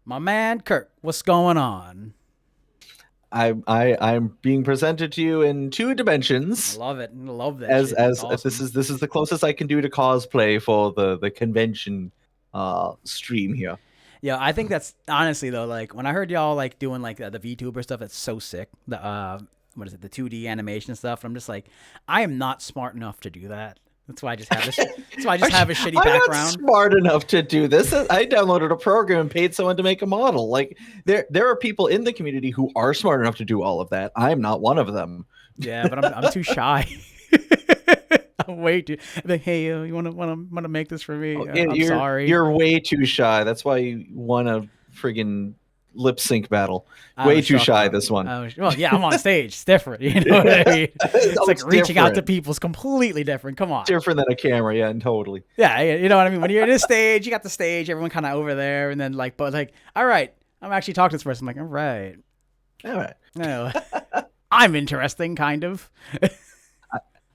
My man Kirk, what's going on? I'm being presented to you in two I dimensions love it. I love that as shit. That's as this awesome. is this is the closest I can do to cosplay for the convention stream here. Yeah, I think that's honestly though, like when I heard y'all like doing like the VTuber stuff, that's so sick. The what is it, the 2D animation stuff. I'm just like, I am not smart enough to do that. That's why I just have this. That's why I just have a shitty I'm not background. smart enough to do this. I downloaded a program and paid someone to make a model. Like there are people in the community who are smart enough to do all of that. I'm not one of them. Yeah, but I'm too shy. I'm way too like, hey, you wanna make this for me? Oh, I'm sorry. you're way too shy. That's why you won a friggin' lip sync battle. I Way was too shocked shy though. this one. Well, yeah, I'm on stage. It's different. You know what I mean? It's Oh, like it's reaching out to different. people is completely different. Come on. Different than a camera, yeah, and totally. Yeah, you know what I mean? When you're in this stage, you got the stage, everyone kind of over there, and then like, but like, all right, I'm actually talking to this person. I'm like, all right. All right. No, I'm interesting, kind of.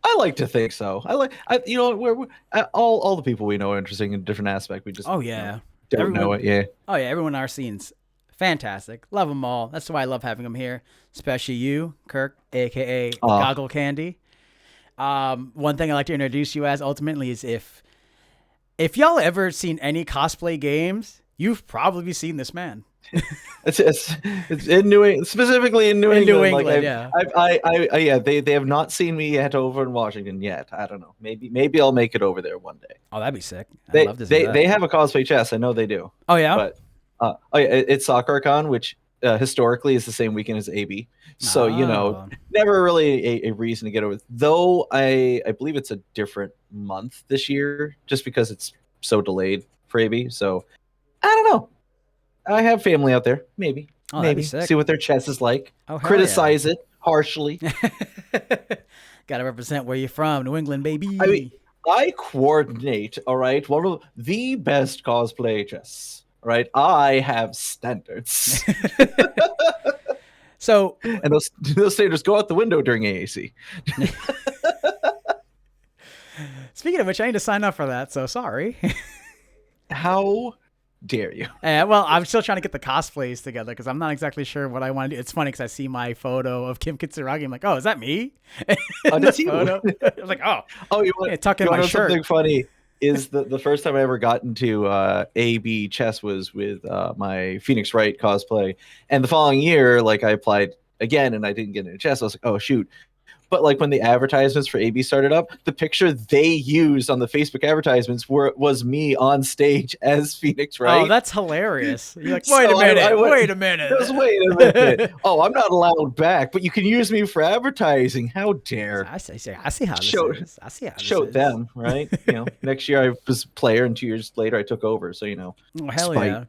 I like to think so. All the people we know are interesting in a different aspect. We just Oh yeah, don't know everyone. it. Yeah. Oh yeah, everyone in our scene's fantastic. Love them all. That's why I love having them here, especially you, Kirk, aka Uh, GoggleCandy. One thing I like to introduce you as ultimately is if y'all ever seen any cosplay games, you've probably seen this man it's in specifically in New in New England. Like England. Yeah. yeah, they have not seen me yet over in Washington yet. I don't know. Maybe I'll make it over there one day. Oh, that'd be sick. I'd They love to see they that. they have a cosplay chess. I know they do. Oh yeah. But oh yeah, it's SoccerCon, which historically is the same weekend as AB. So Oh. never really a reason to get over. Though I believe it's a different month this year, just because it's so delayed for AB. So I don't know. I have family out there. Oh, that'd be Maybe sick. see what their chess is like. Oh hell yeah. Criticize it harshly. Gotta represent where you're from, New England, I mean, baby. I coordinate. All right, one of the best cosplay chess. All right, I have standards. So, And those standards go out the window during AAC. speaking of which, I need to sign up for that. So sorry. How dare you? Well, I'm still trying to get the cosplays together because I'm not exactly sure what I want to do. It's funny because I see my photo of Kim Kitsuragi. I'm like, oh, is that me? Oh, In the that's you. photo. I was like, oh, Oh, yeah, tuck in you want my to know shirt. something funny? Is the first time I ever got into AB chess was with my Phoenix Wright cosplay, and the following year, like I applied again and I didn't get into chess. I was like, oh shoot. But like when the advertisements for AB started up, the picture they used on the Facebook advertisements was me on stage as Phoenix Wright. Oh, that's hilarious. You're like, So wait a minute. I went, Wait a minute. just wait a minute. Oh, I'm not allowed back, but you can use me for advertising. How dare? I see how this Show is. I see how this showed is. them, right? Next year I was a player, and 2 years later I took over. So Oh, hell spite.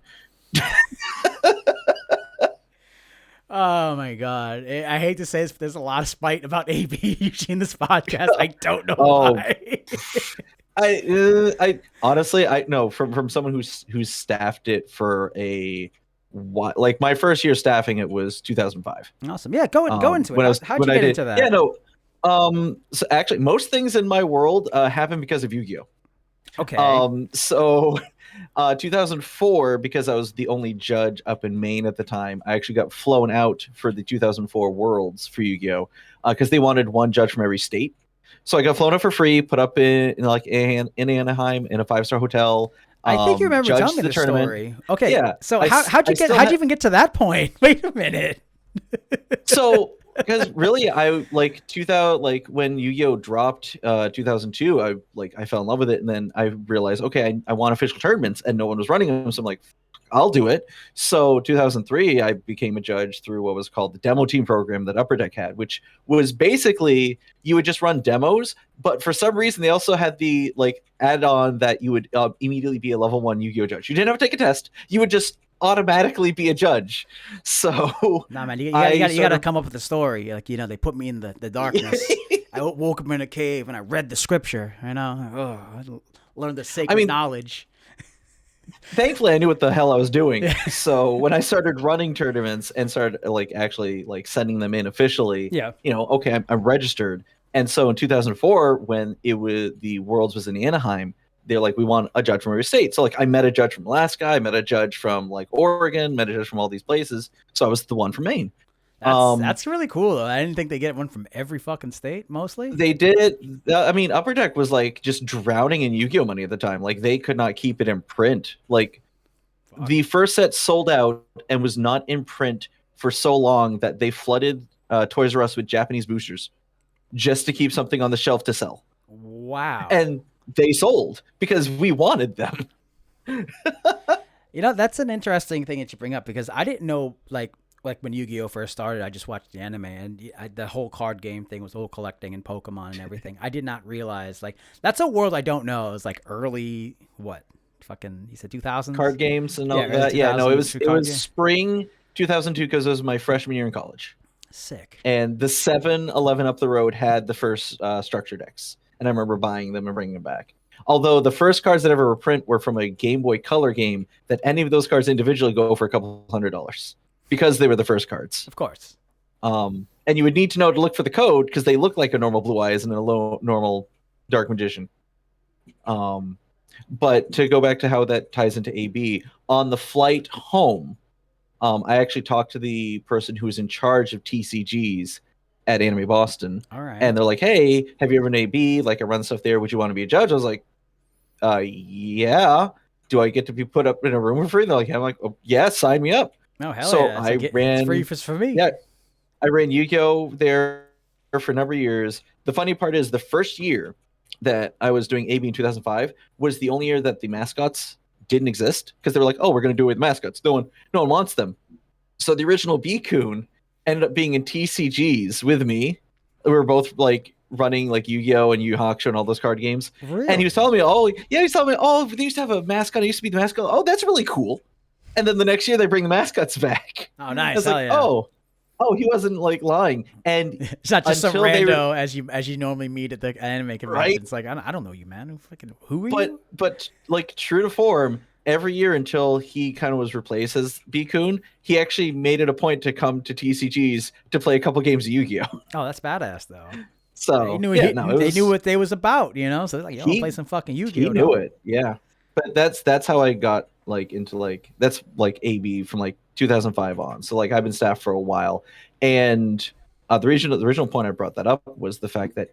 yeah. Oh my god! I hate to say this, but there's a lot of spite about AB usually in this podcast. I don't know Oh, why. I honestly I know from someone who's staffed it for like my first year staffing it was 2005. Awesome. Yeah, go into When I it. was How'd when you I get did into yeah that? no so actually most things in my world happen because of Yu-Gi-Oh. Okay. So 2004, because I was the only judge up in Maine at the time, I actually got flown out for the 2004 Worlds for Yu-Gi-Oh because they wanted one judge from every state. So I got flown out for free, put up in Anaheim in a 5-star hotel. I think you remember telling Judged me the the tournament. story. Okay. Yeah, So I how'd you get? still How'd you even get to that point? Wait a minute. So because really I like 2000, like when Yu-Gi-Oh dropped 2002, I fell in love with it, and then I realized, okay, I want official tournaments, and no one was running them, so I'm like, I'll do it. So 2003 I became a judge through what was called the demo team program that Upper Deck had, which was basically you would just run demos, but for some reason they also had the like add-on that you would immediately be a level 1 Yu-Gi-Oh judge. You didn't have to take a test, you would just automatically be a judge. So Nah, man, you I gotta sort of come up with a story. Like they put me in the darkness. I woke up in a cave and I read the scripture. I learned the I sacred mean, knowledge. thankfully I knew what the hell I was doing. So when I started running tournaments and started like actually like sending them in officially, Yeah. Okay, I'm registered. And so in 2004, when the Worlds was in Anaheim, they're like, we want a judge from every state. So like I met a judge from Alaska, I met a judge from like Oregon, met a judge from all these places. So I was the one from Maine. That's really cool though. I didn't think they get one from every fucking state. Mostly they did. I mean, Upper Deck was like just drowning in Yu-Gi-Oh money at the time. Like they could not keep it in print. Like the first set sold out and was not in print for so long that they flooded Toys R Us with Japanese boosters just to keep something on the shelf to sell. Wow. And they sold because we wanted them. You know, that's an interesting thing that you bring up because I didn't know, like when Yu-Gi-Oh first started, I just watched the anime and the whole card game thing was whole collecting and Pokemon and everything. I did not realize, like, that's a world I don't know. It was like early, what? Fucking, he said 2000s? Card games and all that. Yeah, no, it was spring 2002 because it was my freshman year in college. Sick. And the 7-Eleven up the road had the first structure decks. And I remember buying them and bringing them back. Although the first cards that ever were print were from a Game Boy Color game that any of those cards individually go for a couple $100 because they were the first cards. Of course. And you would need to know to look for the code because they look like a normal Blue Eyes and a normal Dark Magician. But to go back to how that ties into AB, on the flight home, I actually talked to the person who was in charge of TCGs at Anime Boston. All right. And they're like, hey, have you ever an AB? Like, I run stuff there. Would you want to be a judge? I was like, yeah. Do I get to be put up in a room for free? They're like, I'm like, oh, yeah, sign me up. Oh, hell so yeah. I ran. It's free for me. Yeah. I ran Yu-Gi-Oh! There for a number of years. The funny part is the first year that I was doing AB in 2005 was the only year that the mascots didn't exist because they were like, oh, we're going to do it with mascots. No one wants them. So the original B-Kun ended up being in TCGs with me. We were both like running like Yu-Gi-Oh! And Yu Hakusho and all those card games. Really? And he was telling me, they used to have a mascot. I used to be the mascot. Oh, that's really cool. And then the next year they bring the mascots back. Oh, nice. I was like, yeah. Oh, he wasn't like lying. And it's not just some rando as you normally meet at the anime convention. Right? It's like, I don't know you, man. Who are you? But like true to form, every year until he kind of was replaced as B-Kun, he actually made it a point to come to TCGs to play a couple games of Yu-Gi-Oh. Oh, that's badass though. So they knew what they was about, you know. So like, yo, I'll play some fucking Yu-Gi-Oh. He knew it, yeah. But that's how I got like into like that's like AB from like 2005 on. So like I've been staffed for a while, and the original point I brought that up was the fact that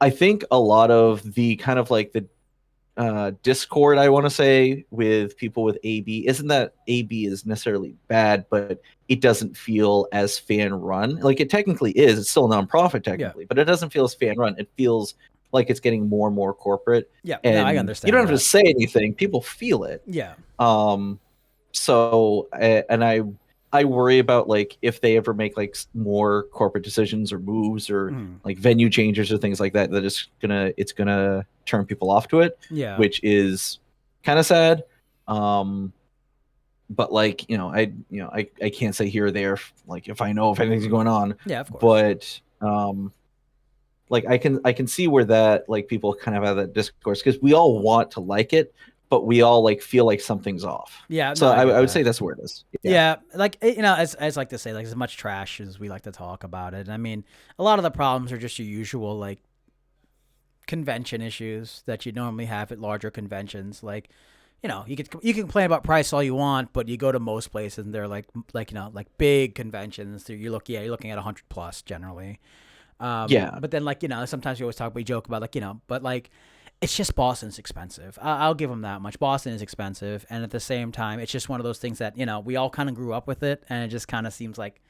I think a lot of the kind of like the discord I want to say with people with AB isn't that AB is necessarily bad, but it doesn't feel as fan run. Like it technically is. It's still a nonprofit technically, but it doesn't feel as fan run. It feels like it's getting more and more corporate. Yeah, and I understand. You don't have to say anything; people feel it. Yeah. So, and I worry about like if they ever make like more corporate decisions or moves or like venue changes or things like that, that it's gonna turn people off to it. Yeah. Which is kind of sad. But like I can't say here or there like if I know if anything's going on. Yeah, of course. But like I can see where that like people kind of have that discourse because we all want to like it, but we all like feel like something's off. Yeah. So I would say that's where it is. Yeah. Like, as like to say, like as much trash as we like to talk about it. I mean, a lot of the problems are just your usual like convention issues that you normally have at larger conventions. Like, you can complain about price all you want, but you go to most places and they're like big conventions. You're looking at 100 plus generally. But then like, sometimes we joke about like, but like, it's just Boston's expensive. I'll give them that much. Boston is expensive. And at the same time, it's just one of those things that, we all kind of grew up with it. And it just kind of seems like,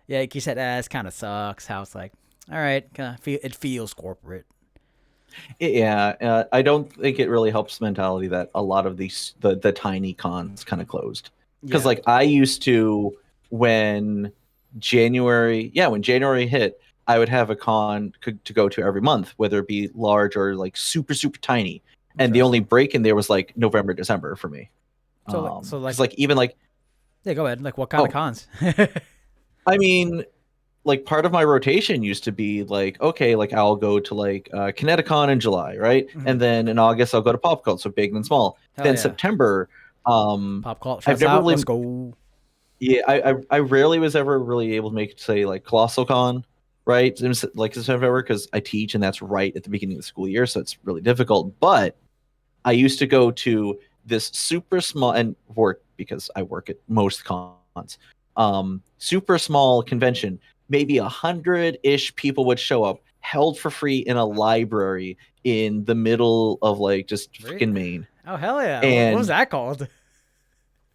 yeah, like you said, it kind of sucks how it's like, all right, it feels corporate. Yeah. I don't think it really helps mentality that a lot of these, the tiny cons kind of closed. Because like I used to, when January hit, I would have a con to go to every month, whether it be large or like super, super tiny. And the only break in there was like November, December for me. So even like, yeah, go ahead. Like what kind of cons? I mean, like part of my rotation used to be like, okay, like I'll go to like Kineticon in July, right? Mm-hmm. And then in August, I'll go to Pop Cult, so big and small. September, Pop Cult, I've never really, let's go. Yeah, I rarely was ever really able to make it, say, like Colossal Con. Right, like in September, because I teach and that's right at the beginning of the school year, so it's really difficult. But I used to go to this super small and work because I work at most cons. Super small convention, maybe 100-ish people would show up, held for free in a library in the middle of like just freaking Maine. Oh hell yeah! What was And that called?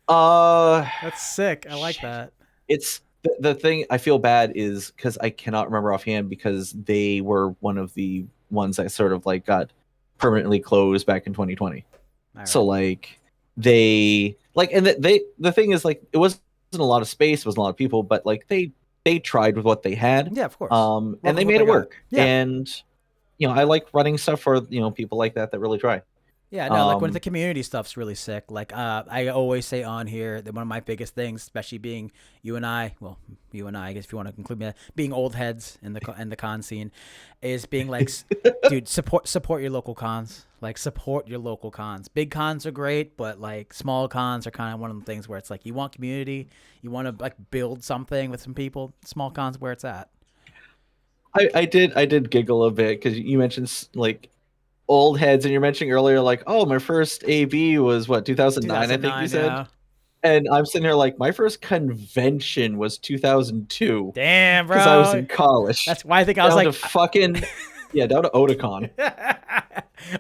uh, That's sick. I like that. it's the thing I feel bad is because I cannot remember offhand because they were one of the ones that sort of like got permanently closed back in 2020. All So right. like they like and the thing is like it wasn't a lot of space, it wasn't a lot of people, but like they tried with what they had. Yeah, of course. And Work they with what made they it got. work. Yeah. And I like running stuff for people like that really try. Yeah, no, like when the community stuff's really sick. Like I always say on here that one of my biggest things, especially being you and I guess if you want to include me, being old heads in the con scene, is being like, dude, support your local cons. Like support your local cons. Big cons are great, but like small cons are kind of one of the things where it's like you want community, you want to like build something with some people. Small cons where it's at. I did giggle a bit because you mentioned like old heads, and you're mentioning earlier like, oh, my first AB was what 2009, I think you said. Yeah. And I'm sitting here like my first convention was 2002. Damn, bro. Because I was in college. That's why I think I was down like to fucking down to Otakon.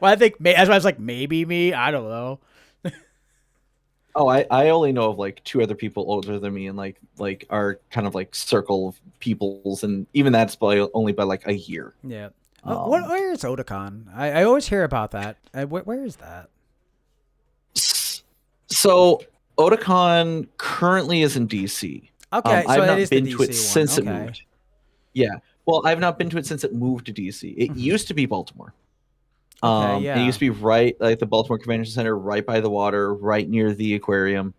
Well, I think that's why I was like maybe me. I don't know. Oh, I only know of like two other people older than me, and like our kind of like circle of peoples, and even that's only by like a year. Yeah. Where is Otakon? I always hear about that. Where is that? So Otakon currently is in DC. Okay, so I've not it is been the to DC it since one. it moved. Yeah. Well, I've not been to it since it moved to DC. It used to be Baltimore. Okay, yeah. It used to be right like the Baltimore Convention Center, right by the water, right near the aquarium.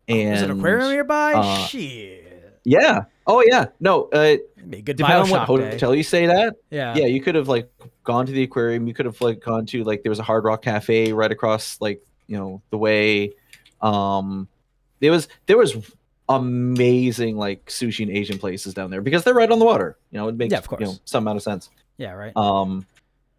And is an aquarium nearby? Shit. Yeah. Oh yeah. No. Be a good Depending on what Bioshock day. hotel you stayed at. Yeah. Yeah, you could have like gone to the aquarium. You could have like gone to like there was a Hard Rock Cafe right across like the way. There was amazing like sushi and Asian places down there because they're right on the water. It makes of course. some amount of sense. Yeah. Right.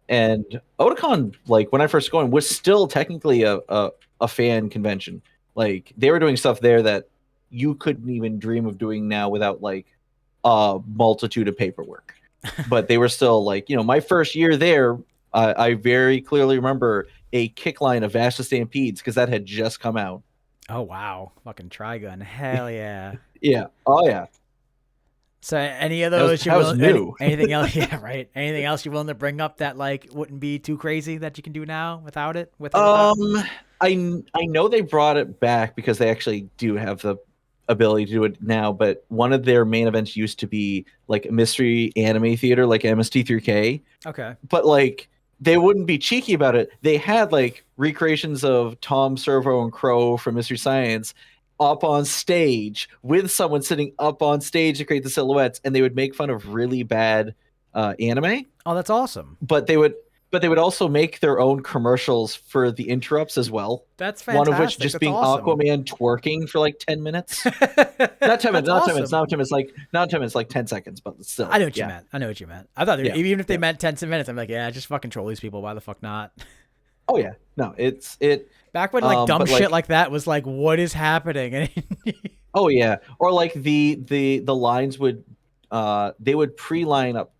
And Otakon, like when I first going, was still technically a fan convention. Like they were doing stuff there that you couldn't even dream of doing now without like a multitude of paperwork. But they were still like, my first year there, I very clearly remember a kick line of Vasta Stampedes because that had just come out. Oh wow, fucking Trigun, hell yeah. Yeah. Oh yeah. So any of those that was new. Anything else? Yeah, right. Anything else you're willing to bring up that like wouldn't be too crazy that you can do now without it? I know they brought it back because they actually do have the ability to do it now, but one of their main events used to be like a mystery anime theater, like MST3K. Okay. But like they wouldn't be cheeky about it. They had like recreations of Tom Servo and Crow from Mystery Science up on stage with someone sitting up on stage to create the silhouettes, and they would make fun of really bad anime. Oh, that's awesome. But they would also make their own commercials for the interrupts as well. That's fantastic. One of which just that's being awesome. Aquaman twerking for like 10 minutes. Not 10 minutes, not 10 minutes, not 10 minutes, not 10 minutes, like 10 seconds, but still. I know what you meant. I thought even if they meant 10 minutes, I'm like, yeah, just fucking troll these people. Why the fuck not? Oh yeah. No, it back when like dumb shit like that was like, what is happening? Oh yeah. Or like the lines would they would pre-line up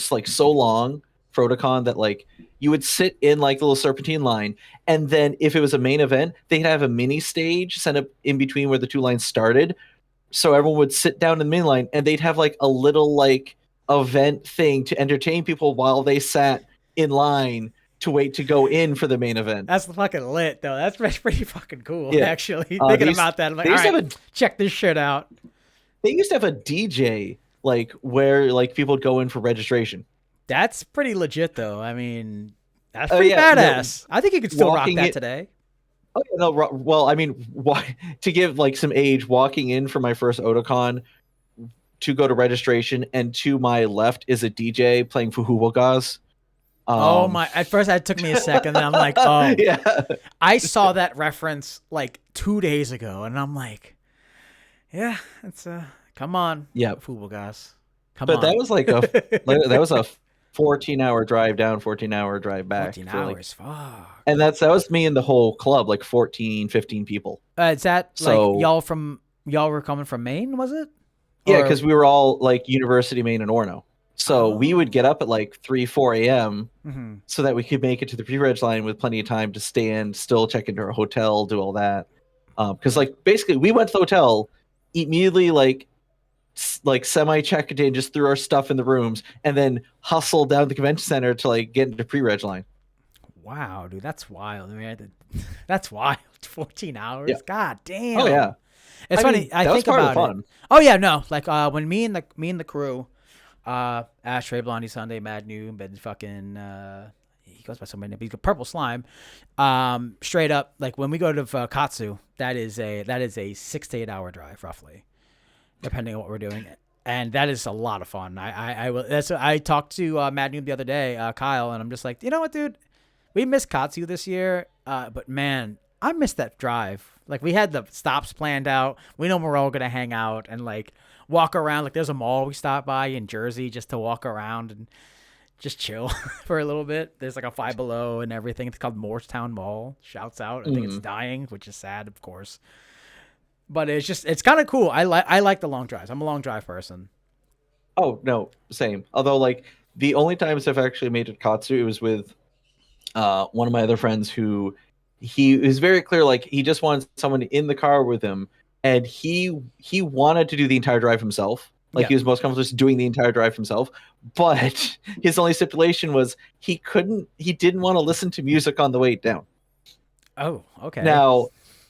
like so long for Otakon that like you would sit in like the little serpentine line, and then if it was a main event, they'd have a mini stage set up in between where the two lines started, so everyone would sit down in the main line, and they'd have like a little like event thing to entertain people while they sat in line to wait to go in for the main event. That's fucking lit though. That's pretty fucking cool. Yeah. Actually, thinking about that, I'm like, all right, check this shit out. They used to have a DJ like where like people would go in for registration. That's pretty legit, though. I mean, that's pretty badass. No, I think you could still rock that today. Oh yeah, no. Well, I mean, to give like some age, walking in for my first Otakon to go to registration, and to my left is a DJ playing Fuhubogas. Oh my! At first, it took me a second, then I'm like, oh, yeah. I saw that reference like 2 days ago, and I'm like, yeah, it's come on, yeah, Fuhubogas. But that was like 14-hour drive down, 14-hour drive back. 14 For like, hours. Fuck. and that was me and the whole club, like 14, 15 people. Is that like So y'all were coming from Maine, was it? yeah, Or- because we were all like University Maine and Orono. So we would get up at like 3, 4 a.m. Mhm. so that we could make it to the pre-reg line with plenty of time to stand, still check into our hotel, do all that. Because like basically we went to the hotel, immediately like semi-checked in, just threw our stuff in the rooms, and then hustled down to the convention center to like get into pre-reg line. Wow, dude, that's wild. I mean, that's wild. 14 hours. Yeah. God damn. Oh yeah, It's I funny. mean, I that was think part of about the it. fun. Oh yeah, no. Like when me and the crew, Ashtray, Blondie Sunday, Mad Noob, and fucking he goes by so many names. Purple Slime. Straight up, like when we go to Katsu, that is a 6 to 8 hour drive roughly, depending on what we're doing. And that is a lot of fun. I talked to Mad Noob the other day, Kyle, and I'm just like, you know what, dude? We missed Katsu this year, but man, I missed that drive. Like we had the stops planned out. We know we're all gonna hang out and like walk around. Like there's a mall we stopped by in Jersey just to walk around and just chill for a little bit. There's like a Five Below and everything. It's called Morristown Mall. Shouts out. I think it's dying, which is sad, of course. But it's kind of cool. I like the long drives. I'm a long drive person. Oh no, same. Although like the only times I've actually made it Katsu, it was with one of my other friends who he is very clear, like he just wanted someone in the car with him, and he wanted to do the entire drive himself. Like he was most comfortable just doing the entire drive himself. But his only stipulation was he didn't want to listen to music on the way down. Oh, okay. Now,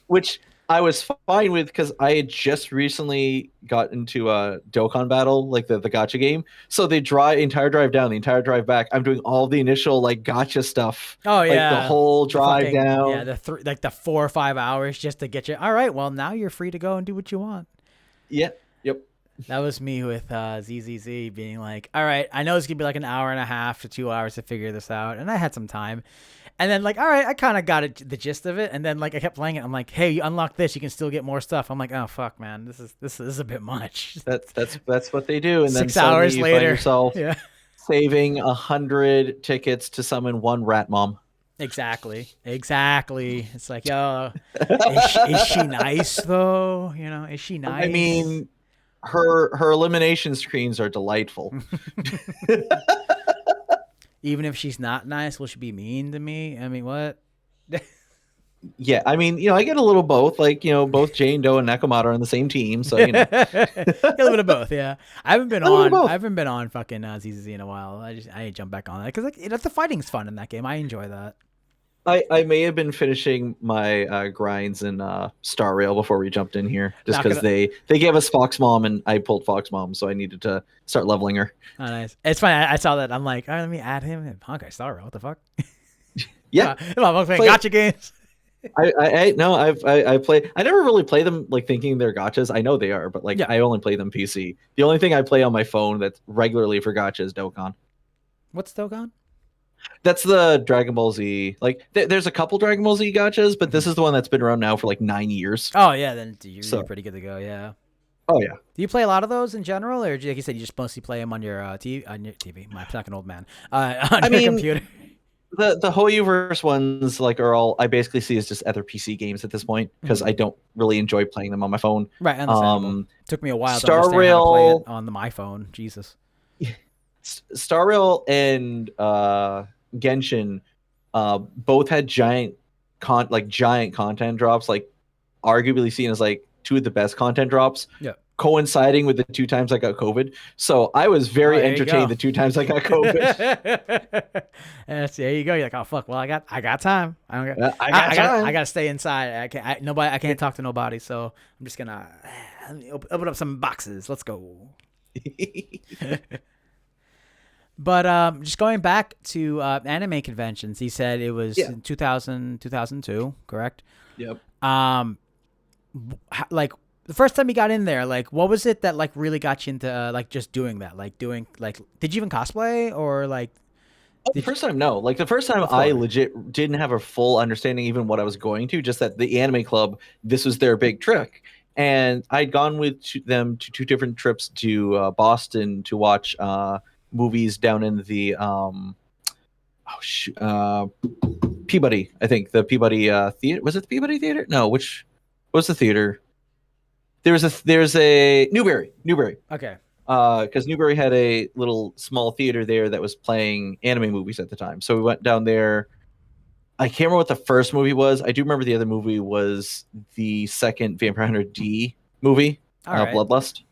which I was fine with because I had just recently got into a Dokkan battle, like the gacha game. So they entire drive down, the entire drive back. I'm doing all the initial like gacha stuff. Oh yeah, like the whole drive fucking, down. Yeah, the 4 or 5 hours just to get you. All right, well now you're free to go and do what you want. Yeah. Yep. That was me with ZZZ being like, all right, I know it's gonna be like an hour and a half to 2 hours to figure this out, and I had some time. And then like, all right, I kind of got the gist of it. And then like I kept playing it. I'm like, hey, you unlock this, you can still get more stuff. I'm like, oh fuck, man, this is a bit much. That's what they do. And 6 then hours you later, find yourself yeah, saving 100 tickets to summon one rat mom. exactly. It's like, yo, is she nice though? You know, is she nice? I mean, her elimination screens are delightful. Even if she's not nice, will she be mean to me? I mean, what? Yeah, I mean, I get a little both. Like, both Jane Doe and Nekomata are on the same team, so a little bit of both. Yeah, I haven't been on fucking ZZZ in a while. I need to jump back on that because like the fighting's fun in that game. I enjoy that. I may have been finishing my grinds in Star Rail before we jumped in here, just because they gave us Fox Mom and I pulled Fox Mom, so I needed to start leveling her. Oh, nice. It's funny. I saw that. I'm like, all right, let me add him. Okay, Star Rail. What the fuck? Yeah, I'm playing gotcha games. I play. I never really play them like thinking they're gotchas. I know they are, but like I only play them PC. The only thing I play on my phone that's regularly for gotcha is Dokkan. What's Dokkan? That's the Dragon Ball Z. Like, there's a couple Dragon Ball Z gotchas, but this is the one that's been around now for like 9 years. Oh yeah, then you're pretty good to go. Yeah. Oh yeah. Do you play a lot of those in general, or like you said, you just mostly play them on your TV? On your TV, my fucking old man. On your computer. The Hoyoverse ones like are all I basically see as just other PC games at this point because I don't really enjoy playing them on my phone. Right. Took me a while Star to understand Rail, how to play it on my phone. Jesus. Star Rail and Genshin both had giant content drops, like arguably seen as like two of the best content drops. Yeah. Coinciding with the 2 times I got COVID. So I was very entertained the 2 times I got COVID. There you go. You're like, oh fuck. Well, I got time. I gotta stay inside. I can't talk to nobody. So I'm just gonna open up some boxes. Let's go. But just going back to anime conventions, he said it was in 2002, correct? Yep. Like the first time you got in there, like what was it that like really got you into like just doing that? Like did you even cosplay or like? The first time, no. Like the first time, I legit didn't have a full understanding even what I was going to. Just that the anime club, this was their big trick, and I'd gone with them to 2 different trips to Boston to watch movies down in the Peabody. I think the Peabody theater. Was it the Peabody Theater? No, which was the theater? There's a Newberry. Okay. Because Newberry had a little small theater there that was playing anime movies at the time. So we went down there. I can't remember what the first movie was. I do remember the other movie was the second Vampire Hunter D movie, All right. Bloodlust.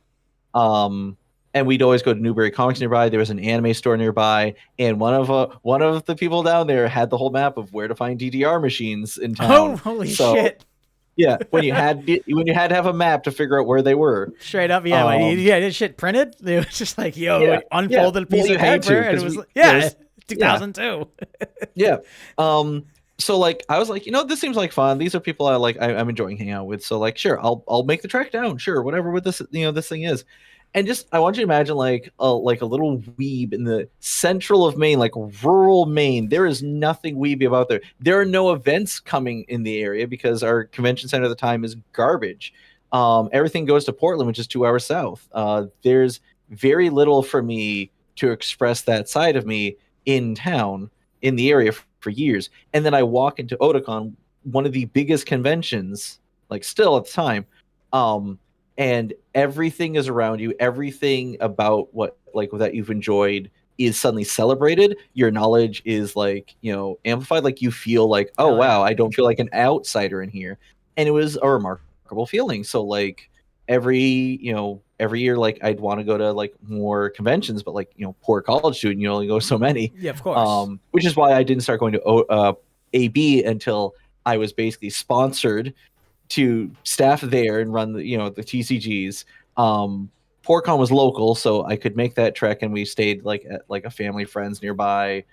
And we'd always go to Newberry Comics nearby. There was an anime store nearby, and one of the people down there had the whole map of where to find DDR machines in town. Oh, holy shit! Yeah, when you had to have a map to figure out where they were. Straight up, yeah. This shit printed. It was just like, unfolded a piece of paper, and it was 2002. Yeah. So like I was like, this seems like fun. These are people I'm enjoying hanging out with. So like, sure, I'll make the trek down. Sure, whatever with this this thing is. And just I want you to imagine like a little weeb in the central of Maine, like rural Maine. There is nothing weeby about there. There are no events coming in the area because our convention center at the time is garbage. Everything goes to Portland, which is 2 hours south. There's very little for me to express that side of me in town, in the area for years. And then I walk into Otakon, one of the biggest conventions, like still at the time. And everything is around you. Everything about what that you've enjoyed is suddenly celebrated. Your knowledge is amplified. Like you feel like, oh wow, I don't feel like an outsider in here. And it was a remarkable feeling. So like every year, like I'd want to go to more conventions, but poor college student, you only go so many. Yeah, of course. Which is why I didn't start going to AB until I was basically sponsored to staff there and run the TCGs. PortCon was local, so I could make that trek, and we stayed at a family friends nearby.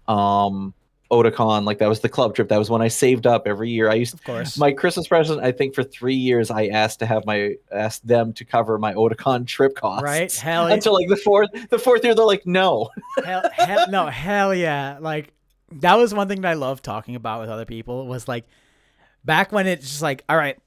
Otakon, that was the club trip. That was when I saved up every year. Of course. My Christmas present, I think for 3 years, I asked them to cover my Otakon trip costs. Right? Hell yeah. Until the fourth year, they're like, no. Hell yeah. That was one thing that I love talking about with other people was back when it's just all right,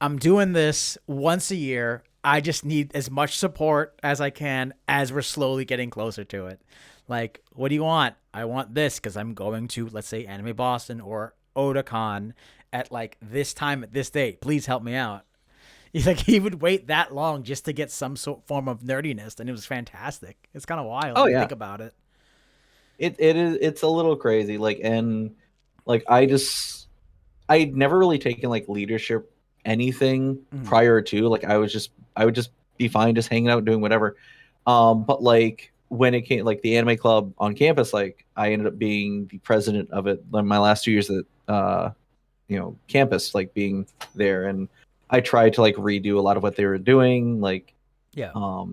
I'm doing this once a year. I just need as much support as I can as we're slowly getting closer to it. What do you want? I want this because I'm going to, let's say, Anime Boston or Otakon at this time at this date. Please help me out. He would wait that long just to get some form of nerdiness, and it was fantastic. It's kind of wild to think about it. It's a little crazy. I'd never really taken leadership anything prior to I would just be fine just hanging out doing whatever. But when it came the anime club on campus, I ended up being the president of it my last 2 years at campus, being there, and I tried to redo a lot of what they were doing. That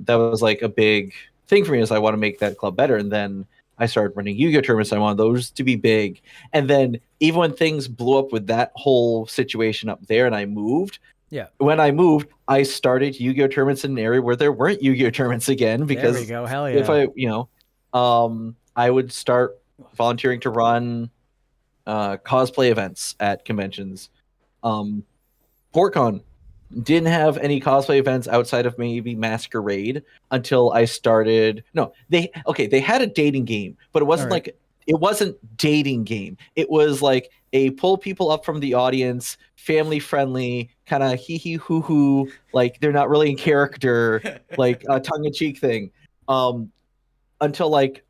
was a big thing for me, is I want to make that club better. And then I started running Yu-Gi-Oh tournaments. I wanted those to be big. And then even when things blew up with that whole situation up there and I moved, when I moved, I started Yu-Gi-Oh tournaments in an area where there weren't Yu-Gi-Oh tournaments again, because there we go. Hell yeah. If I would start volunteering to run cosplay events at conventions. PortCon didn't have any cosplay events outside of maybe Masquerade until I started. No, they had a dating game, but it wasn't it wasn't dating game. It was a pull people up from the audience, family friendly, kind of hee hee hoo hoo, they're not really in character, a tongue in cheek thing. Until I'd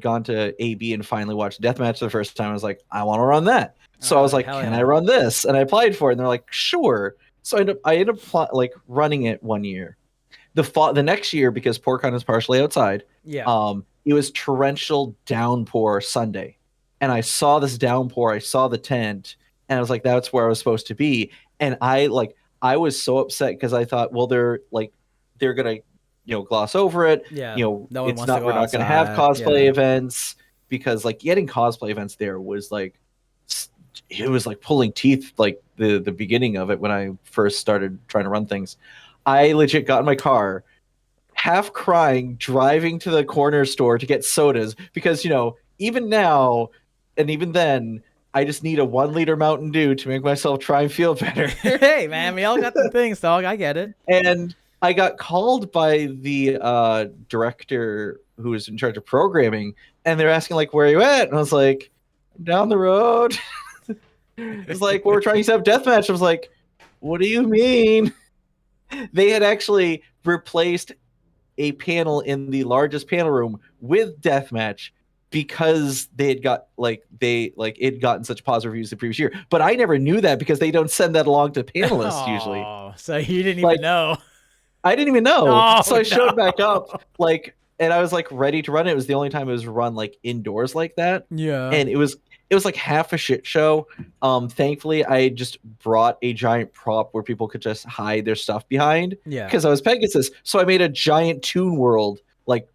gone to AB and finally watched Deathmatch the first time. I was like, I want to run that. So I was like, can I run this? And I applied for it, and they're like, sure. So I ended up running it 1 year. The next year, because PortCon is partially outside, it was torrential downpour Sunday. And I saw this downpour, I saw the tent, and I was like, that's where I was supposed to be. And I was so upset because I thought, well, they're gonna gloss over it. Yeah. We're not gonna have cosplay events, because getting cosplay events there was it was pulling teeth, the beginning of it when I first started trying to run things. I legit got in my car, half crying, driving to the corner store to get sodas, because even now and even then, I just need a 1 liter Mountain Dew to make myself try and feel better. Hey man, we all got the things, dog. I get it. And I got called by the director who was in charge of programming, and they're asking like, "Where are you at?" And I was like, "Down the road." It's like, "Well, we're trying to set up deathmatch." I was like, "What do you mean?" They had actually replaced a panel in the largest panel room with deathmatch because they had got it gotten such positive reviews the previous year. But I never knew that because they don't send that along to panelists usually. Oh, so you didn't Like, even know. I didn't even know. Oh, So I showed back no. up, and I was like ready to run it. It was the only time it was run like indoors like that. Yeah. And it was like half a shit show. Thankfully I just brought a giant prop where people could just hide their stuff behind. Yeah. Because I was Pegasus. So I made a giant Toon World like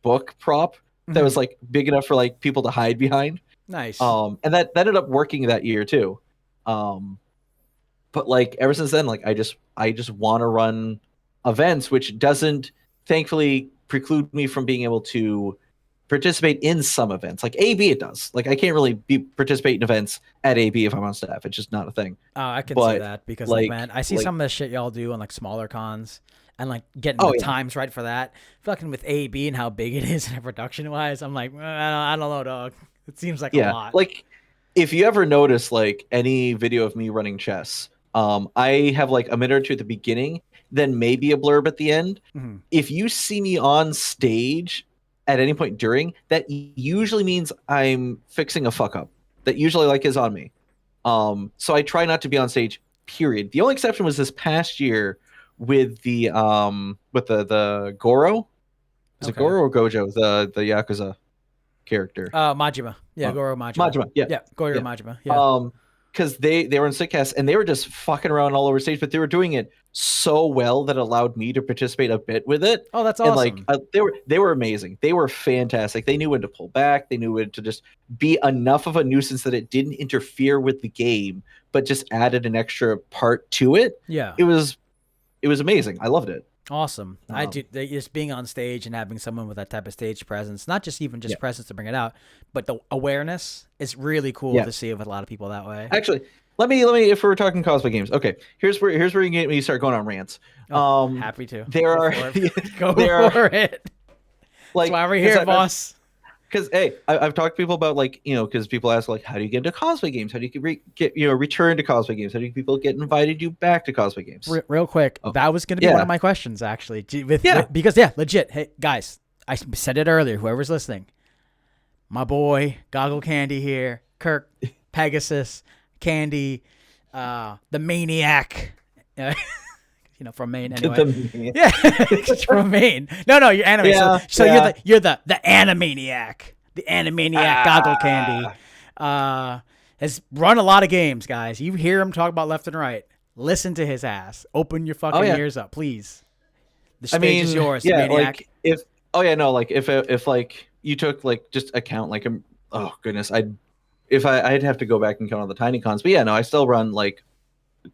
book prop that was like big enough for like people to hide behind. Nice. And that ended up working that year too. But like ever since then, like I just want to run events, which doesn't thankfully preclude me from being able to participate in some events. Like AB, it does. Like I can't really participate in events at AB if I'm on staff. It's just not a thing. Oh, I can see that because like man, I see like, some of the shit y'all do on like smaller cons and like getting Oh, the yeah. times right for that. Fucking with AB and how big it is and production wise, I'm like, I don't know, dog. It seems like a lot. Like if you ever notice like any video of me running chess, I have like a minute or two at the beginning, then maybe a blurb at the end. If you see me on stage at any point during, that usually means I'm fixing a fuck up. That usually like is on me. So I try not to be on stage, period. The only exception was this past year with the Goro. Is it Goro or Gojo, the Yakuza character? Majima. Yeah, Goro Majima. Majima, yeah. Yeah, Goro Majima. Yeah. Because they were in Sitcast and they were just fucking around all over stage, but they were doing it so well that allowed me to participate a bit with it. Oh, that's awesome. And like they were amazing. They were fantastic. They knew when to pull back. They knew when to just be enough of a nuisance that it didn't interfere with the game, but just added an extra part to it. Yeah. It was amazing. I loved it. Awesome. I do just being on stage and having someone with that type of stage presence, not just even just presence to bring it out, but the awareness is really cool to see with a lot of people that way. Actually, let me if we're talking cosplay games. Okay, here's where you get me start going on rants. Happy to. Go for it. Like, that's why we're here, boss. Because hey, I've talked to people about like because people ask like, how do you get into cosplay games? How do you get return to cosplay games? How do people get invited you back to cosplay games? Real quick, that was going to be one of my questions actually. Because legit. Hey guys, I said it earlier. Whoever's listening, my boy GoggleCandy here, Kirk, Pegasus, Candy, the Maniac. From Maine anyway. Yeah, from Maine. No, you're anime. Yeah, so you're the Animaniac. The Animaniac GoggleCandy. Has run a lot of games, guys. You hear him talk about left and right. Listen to his ass. Open your fucking ears up, please. The stage is yours, Maniac. Like if like you took like just a count like oh goodness, I'd have to go back and count all the tiny cons. But yeah, no, I still run like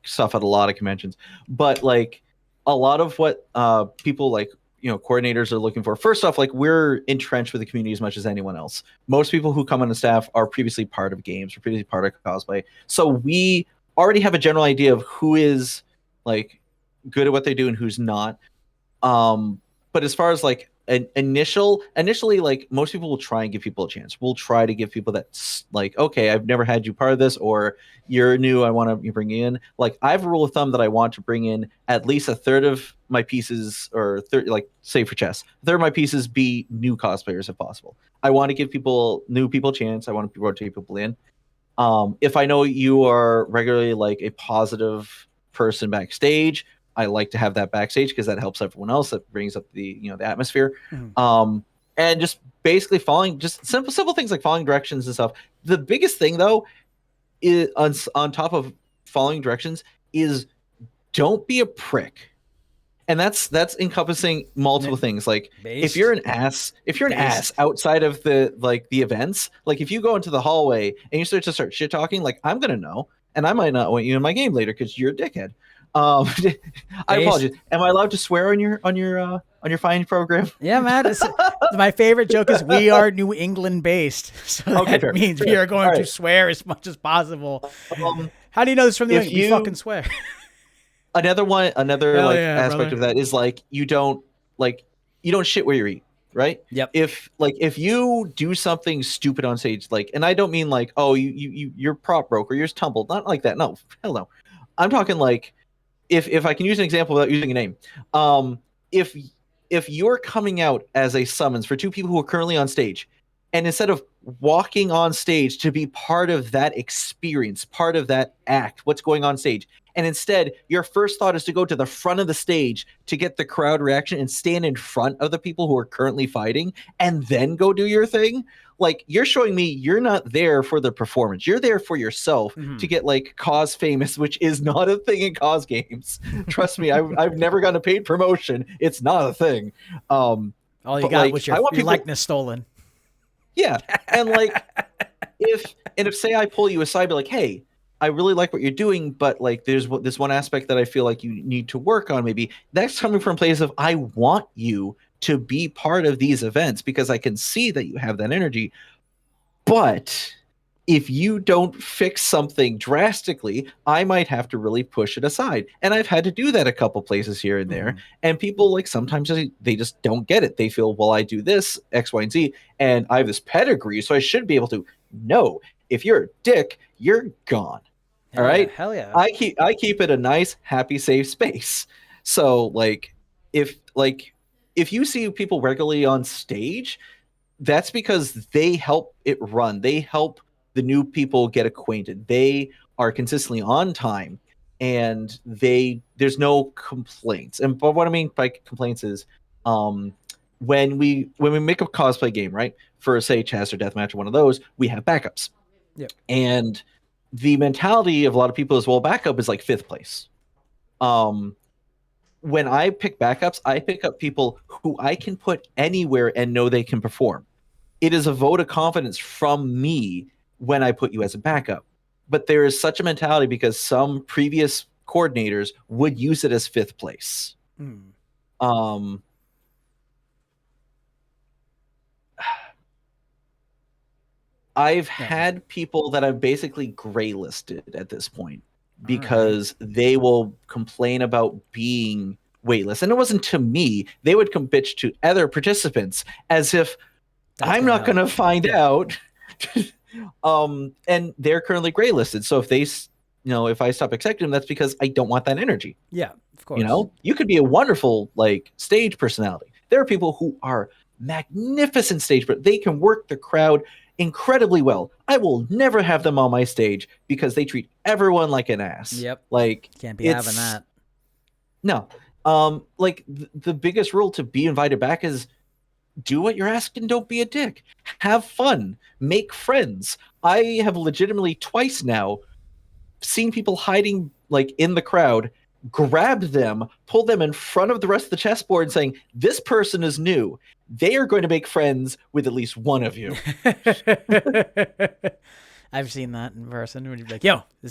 stuff at a lot of conventions, but like a lot of what people like coordinators are looking for, first off, like we're entrenched with the community as much as anyone else. Most people who come on the staff are previously part of games or previously part of cosplay, so we already have a general idea of who is like good at what they do and who's not. But as far as like initially, like most people will try and give people a chance. We'll try to give people that like, okay, I've never had you part of this, or you're new, I want to bring you in. Like I have a rule of thumb that I want to bring in at least a third of my pieces, or like say for chess, a third of my pieces be new cosplayers if possible. I want to give new people a chance. I want to rotate people in. If I know you are regularly like a positive person backstage, I like to have that backstage because that helps everyone else. That brings up the the atmosphere. And just basically following just simple things like following directions and stuff. The biggest thing though is on top of following directions is don't be a prick. And that's encompassing multiple things. Like if you're an ass outside of the events, like if you go into the hallway and you start shit talking, like I'm gonna know, and I might not want you in my game later because you're a dickhead. I apologize. Am I allowed to swear on your fine program? Yeah, man. My favorite joke is we are New England based, so that means we are going to swear as much as possible. How do you know this from the England? You fucking swear. Another aspect of that is like you don't shit where you eat. right? Yep. If you do something stupid on stage, like, and I don't mean like, oh, you're prop broke or you're tumbled, not like that. No, hell no. I'm talking like, if I can use an example without using a name, if you're coming out as a summons for two people who are currently on stage, and instead of walking on stage to be part of that experience, part of that act, what's going on stage, and instead your first thought is to go to the front of the stage to get the crowd reaction and stand in front of the people who are currently fighting and then go do your thing, like, you're showing me you're not there for the performance. You're there for yourself to get like cause famous, which is not a thing in cause games. Trust me, I've never gotten a paid promotion. It's not a thing. All you got was your likeness stolen. Yeah, and like if say I pull you aside, be like, hey, I really like what you're doing, but like there's this one aspect that I feel like you need to work on. Maybe that's coming from a place of I want you to be part of these events because I can see that you have that energy. But if you don't fix something drastically, I might have to really push it aside. And I've had to do that a couple places here and there. And people, like, sometimes they just don't get it. They feel, well, I do this, X, Y, and Z, and I have this pedigree, so I should be able to. No, if you're a dick, you're gone. All right? Hell yeah. I keep it a nice, happy, safe space. So, like, if you see people regularly on stage, that's because they help it run. They help the new people get acquainted. They are consistently on time, and there's no complaints. And but what I mean by complaints is, when we make a cosplay game, right, for say chess or deathmatch or one of those, we have backups. Yep. And the mentality of a lot of people is, well, backup is like fifth place. When I pick backups, I pick up people who I can put anywhere and know they can perform. It is a vote of confidence from me when I put you as a backup. But there is such a mentality because some previous coordinators would use it as fifth place. I've had people that I've basically gray listed at this point because they will complain about being waitlist. And it wasn't to me. They would come bitch to other participants as if I'm not going to find out. And they're currently gray listed. So if they, if I stop accepting them, that's because I don't want that energy. Yeah, of course. You could be a wonderful like stage personality. There are people who are magnificent stage, but they can work the crowd incredibly well. I will never have them on my stage because they treat everyone like an ass. Yep. Like, can't be having that. No. Like the biggest rule to be invited back is do what you're asked and don't be a dick. Have fun. Make friends. I have legitimately twice now seen people hiding like in the crowd, grabbed them, pulled them in front of the rest of the chessboard saying, this person is new. They are going to make friends with at least one of you. I've seen that in person. When you're like, yo, we're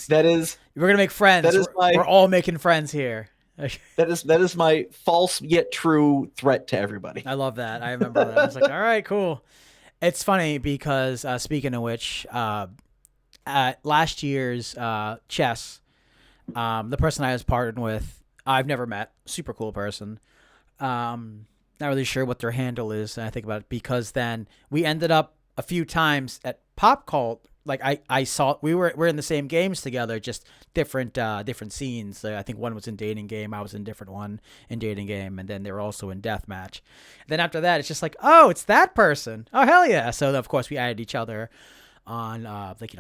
going to make friends. We're all making friends here. That is my false yet true threat to everybody. I love that. I remember that. I was like, all right, cool. It's funny because speaking of which, at last year's chess, the person I was partnered with, I've never met. Super cool person. Not really sure what their handle is. And I think about it because then we ended up a few times at Pop Cult. Like I saw we're in the same games together, just different scenes. I think one was in dating game, I was in different one in dating game, and then they were also in deathmatch. Then after that, it's just like, oh, it's that person. Oh, hell yeah! So of course we added each other on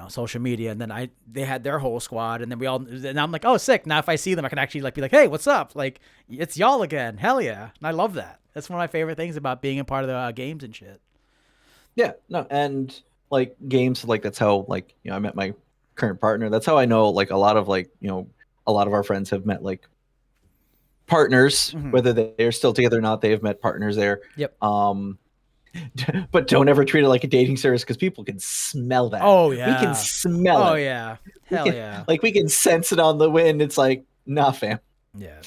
social media, and then they had their whole squad, and then and I'm like, oh, sick. Now if I see them, I can actually like be like, hey, what's up? Like, it's y'all again. Hell yeah! And I love that. That's one of my favorite things about being a part of the games and shit. Yeah, no, and like games, like that's how I met my current partner. That's how I know like a lot of our friends have met like partners, whether they're still together or not. They have met partners there. Yep. But don't ever treat it like a dating service because people can smell that. Oh yeah, we can smell it. Oh yeah, hell yeah. Like we can sense it on the wind. It's like, nah, fam. Yeah.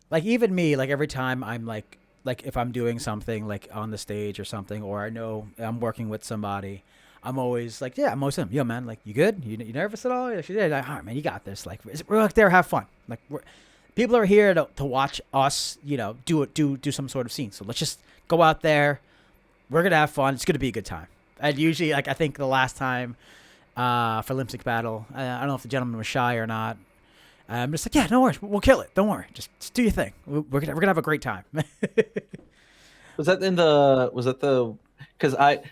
like even me, like every time I'm like if I'm doing something like on the stage or something, or I know I'm working with somebody, I'm always like, yeah, I'm always saying, yo, man, like, you good? You nervous at all? Like, yeah, like, all right, man, you got this. Like, we're like there, have fun. Like, people are here to watch us, do some sort of scene. So let's just go out there. We're gonna have fun. It's gonna be a good time. And usually, like I think the last time for lip sync battle, I don't know if the gentleman was shy or not. I'm just like, yeah, no worries, we'll kill it. Don't worry, just do your thing. We're gonna have a great time. Was that because I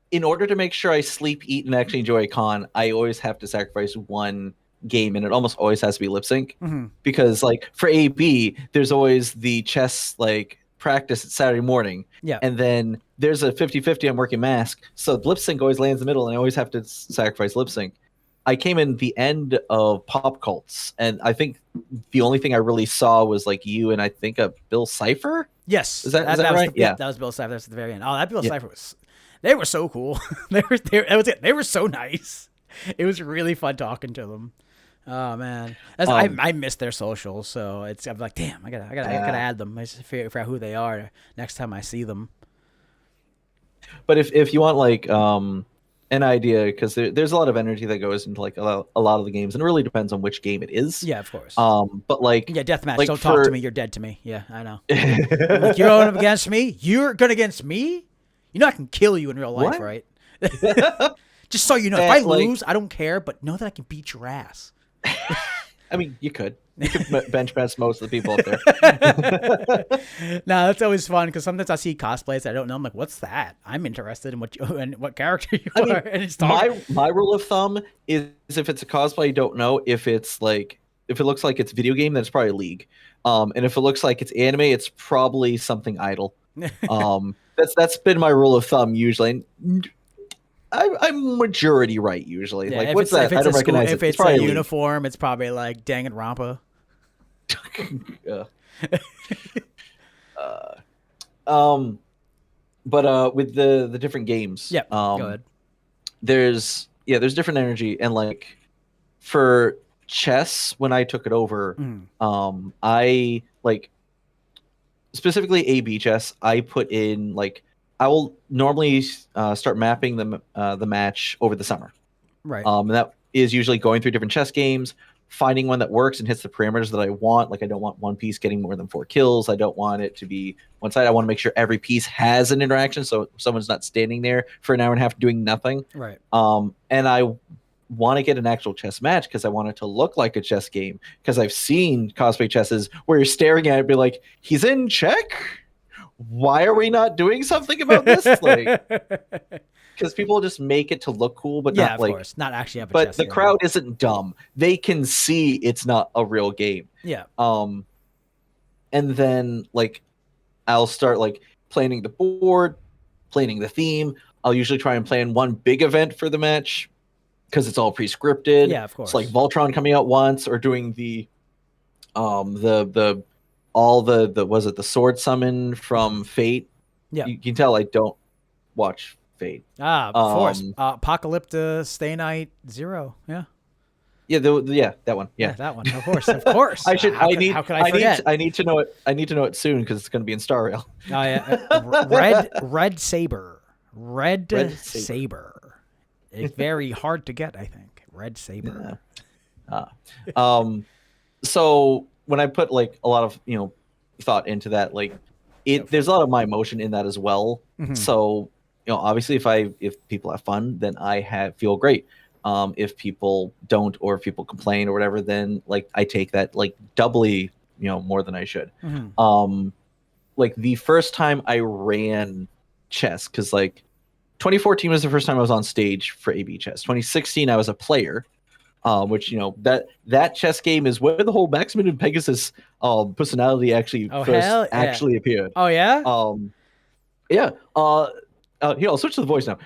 in order to make sure I sleep, eat, and actually enjoy a con, I always have to sacrifice one game, and it almost always has to be lip sync. Because like for AB, there's always the chess like practice at Saturday morning. Yeah. And then there's a 50-50 I'm working mask. So lip sync always lands in the middle, and I always have to sacrifice lip sync. I came in the end of Pop Cults, and I think the only thing I really saw was like you and I think a Bill Cipher. Yes. Is that right? Yeah, that was Bill Cipher. That's at the very end. Oh, that Bill Cipher they were so cool. They were so nice. It was really fun talking to them. Oh man, I missed their socials, so I'm like, damn, I gotta add them. I just figure out who they are next time I see them. But if you want like an idea, because there's a lot of energy that goes into like a lot of the games, and it really depends on which game it is. Yeah, of course. But like deathmatch. Like don't talk to me. You're dead to me. Yeah, I know. Like, you're going up against me. You're going against me. You know I can kill you in real life, right? Just so you know, if I lose, I don't care, but know that I can beat your ass. I mean, you could bench press most of the people up there. No, that's always fun because sometimes I see cosplays I don't know. I'm like, what's that? I'm interested in what character you are. And it's my rule of thumb is if it's a cosplay, you don't know. If it looks like it's video game, then it's probably League. And if it looks like it's anime, it's probably something idle. That's been my rule of thumb usually. And I'm majority right usually. Yeah, like, what's that? I don't recognize it. If it's a uniform, it's probably like Danganronpa. But with the different games, go ahead. There's different energy, and like for chess, when I took it over, I like specifically AB chess. I put in like I will normally start mapping the match over the summer, right? And that is usually going through different chess games, finding one that works and hits the parameters that I want. Like I don't want one piece getting more than 4 kills. I don't want it to be one side. I want to make sure every piece has an interaction, so someone's not standing there for an hour and a half doing nothing. Right. And I want to get an actual chess match because I want it to look like a chess game. Because I've seen cosplay chesses where you're staring at it and be like, he's in check? Why are we not doing something about this? Like, because people just make it to look cool, but not like, course. Not actually have a but chess the game. crowd isn't dumb. They can see it's not a real game. Yeah. And then like I'll start like planning the board, planning the theme. I'll usually try and plan one big event for the match because it's all pre-scripted. Yeah, of course. It's like Voltron coming out once, or doing the was it the sword summon from Fate? Yeah. You can tell I don't watch Fate. Of course. Apocalypta, Stay Night, Zero. Yeah. Yeah, that one. Yeah, that one. Of course, of course. I should. How could I forget? I need to know it. I need to know it soon because it's going to be in Star Rail. Oh yeah, Red Saber. Red Saber. It's very hard to get, I think. Red Saber. So when I put like a lot of thought into that, like there's a lot of my emotion in that as well. Mm-hmm. So obviously if people have fun, then I feel great. If people don't, or if people complain or whatever, then like I take that like doubly more than I should. Mm-hmm. Like the first time I ran chess, because like 2014 was the first time I was on stage for AB chess. 2016 I was a player, which that chess game is where the whole Maximin and Pegasus personality actually actually appeared. Oh yeah. Yeah. Here, I'll switch to the voice now.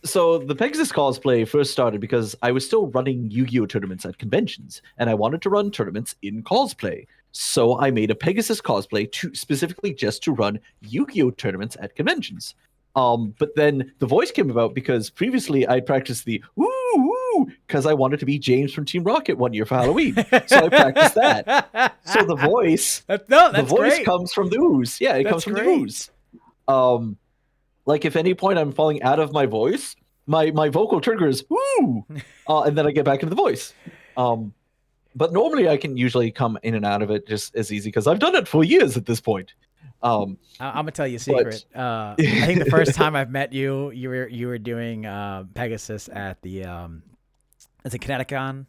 So the Pegasus cosplay first started because I was still running Yu-Gi-Oh tournaments at conventions, and I wanted to run tournaments in cosplay. So I made a Pegasus cosplay specifically just to run Yu-Gi-Oh tournaments at conventions. But then the voice came about because previously I practiced the woo because I wanted to be James from Team Rocket one year for Halloween. So I practiced that. So the voice, great. comes from the ooze. Yeah, it comes from the ooze. Like if any point I'm falling out of my voice, my vocal trigger is woo, and then I get back into the voice. But normally I can usually come in and out of it just as easy because I've done it for years at this point. I'm gonna tell you a But secret. I think the first time I've met you, you were doing Pegasus at the it's a Kineticon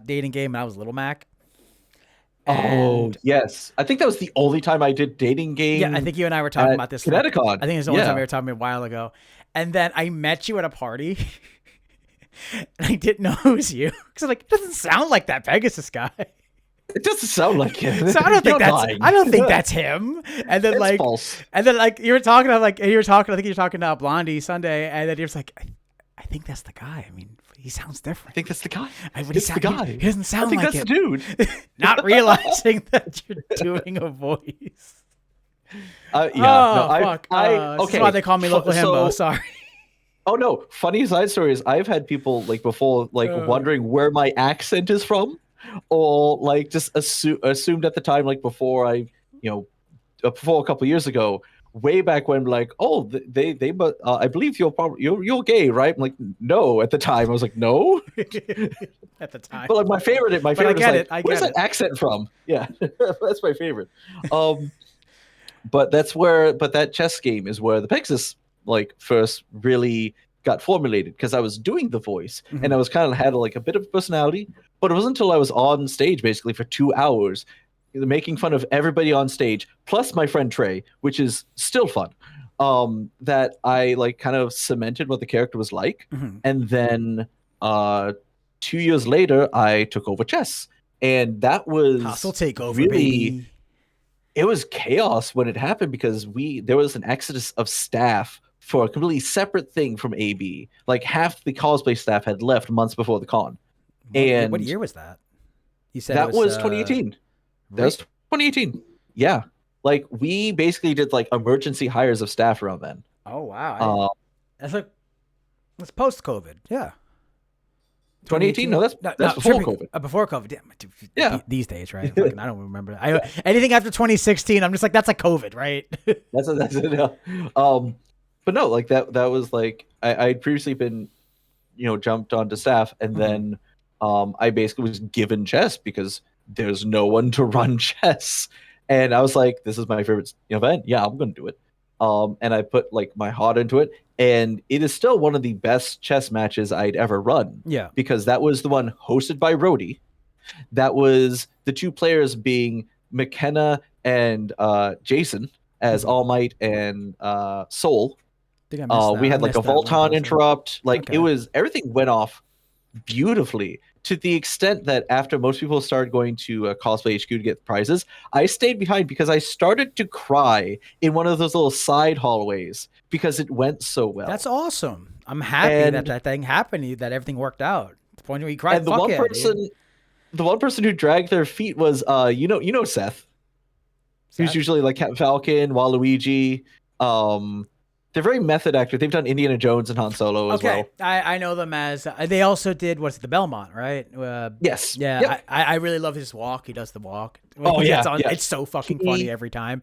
dating game, and I was Little Mac. oh And yes, I think that was the only time I did dating yeah, I game think you and I were talking at about this. Like, Kineticon. I think it's the only time Yeah, we were talking a while ago. And then I met you at a party, and I didn't know it was you because I'm like, it doesn't sound like that Pegasus guy. it doesn't sound like him. So I don't think You're that's lying. I don't think that's him. And then It's like false. and then like you were talking to like you were talking I think you were talking to Blondie Sunday, and then you're just like I think that's the guy. I mean, he sounds I different. think that's the guy. It's the guy. He doesn't I sound think like that's it. the dude. Not realizing that you're doing a voice. Yeah. Oh, No, fuck. okay. This is why they call me Local Himbo. Sorry. Oh no! Funny side story is I've had people like before like wondering where my accent is from, or like just assumed at the time like before before a couple years ago, way back when like they but I believe you're gay, right? I'm like, no, at the time I was like, no. At the time. But like my favorite is I get it. where's that accent from? Yeah, that's my favorite. But that chess game is where the Pegasus like first really got formulated because I was doing the voice and I was kind of had like a bit of personality, but it wasn't until I was on stage basically for 2 hours making fun of everybody on stage plus my friend Trey, which is still fun, that I like kind of cemented what the character was like. And then 2 years later I took over chess, and that was Hostile takeover, really baby. It was chaos when it happened because there was an exodus of staff for a completely separate thing from AB. Like half the cosplay staff had left months before the con. What year was that? You said that was 2018. That was 2018. Yeah. Like we basically did like emergency hires of staff around then. Oh wow. That's post-COVID. Yeah. 2018? No, that's before COVID. Before COVID. Damn, yeah. These days, right? I don't remember. Anything after 2016, I'm just like, that's like COVID, right? that's it. Yeah. But no, like that was like I'd previously been, jumped onto staff, and then I basically was given chess because there's no one to run chess, and I was like, this is my favorite event. Yeah, I'm gonna do it. And I put like my heart into it, and it is still one of the best chess matches I'd ever run. Yeah, because that was the one hosted by Rhodey. That was the two players being McKenna and Jason as All Might and Soul. We had like a Volton interrupt. Like it was, everything went off beautifully, to the extent that after most people started going to Cosplay HQ to get prizes, I stayed behind because I started to cry in one of those little side hallways because it went so well. That's awesome. I'm happy that thing happened, that everything worked out. To the point where you cried. And the one person who dragged their feet was Seth. Who's usually like Captain Falcon, Waluigi. They're very method actors. They've done Indiana Jones and Han Solo as well. I know them as they also did the Belmont, right? Yes. Yeah. Yep. I really love his walk. He does the walk. It's so fucking funny every time.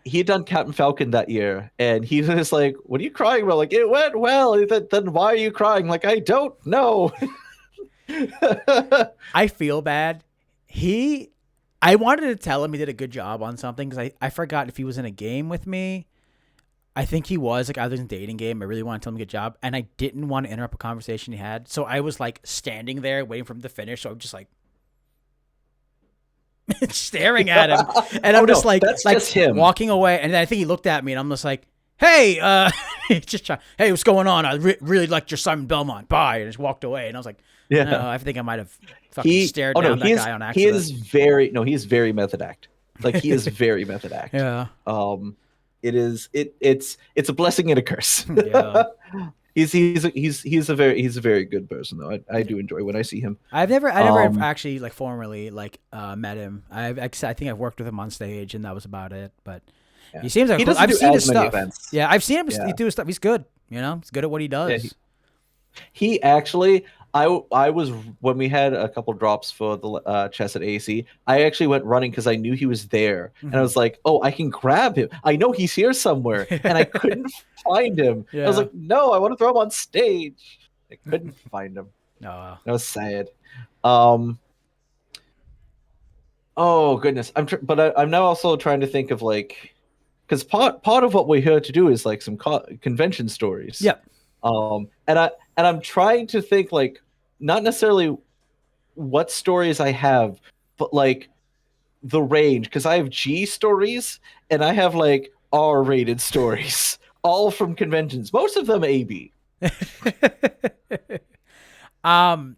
He had done Captain Falcon that year, and he was like, "What are you crying about?" Like, it went well. Then why are you crying? Like, I don't know. I feel bad. I wanted to tell him he did a good job on something because I forgot if he was in a game with me. I think he was, like, either in a dating game. I really wanted to tell him good job, and I didn't want to interrupt a conversation he had. So I was like standing there waiting for him to finish. So I'm just like staring at him, and I'm just just him walking away. And then I think he looked at me, and I'm just like, "Hey, hey, what's going on? I really liked your Simon Belmont. Bye." And just walked away, and I was like, "Yeah, no, I think I might have fucking stared down that guy on accident." He is very method act. Like, he is very method act. Yeah. It's a blessing and a curse. Yeah. He's a very good person though. I do enjoy when I see him. I never actually like formally met him. I think I've worked with him on stage, and that was about it. But yeah. He seems like I've seen his stuff. Events. Yeah, I've seen him do his stuff. He's good. He's good at what he does. Yeah, he actually. I was, when we had a couple drops for the chess at AC, I actually went running because I knew he was there, and I was like, "Oh, I can grab him. I know he's here somewhere," and I couldn't find him. Yeah. I was like, "No, I want to throw him on stage." I couldn't find him. No, that was sad. Oh goodness, I'm now also trying to think of like, because part of what we're here to do is like some convention stories. Yep. And I'm trying to think like not necessarily what stories I have, but like the range, because I have G stories and I have like R-rated stories, all from conventions. Most of them AB. um,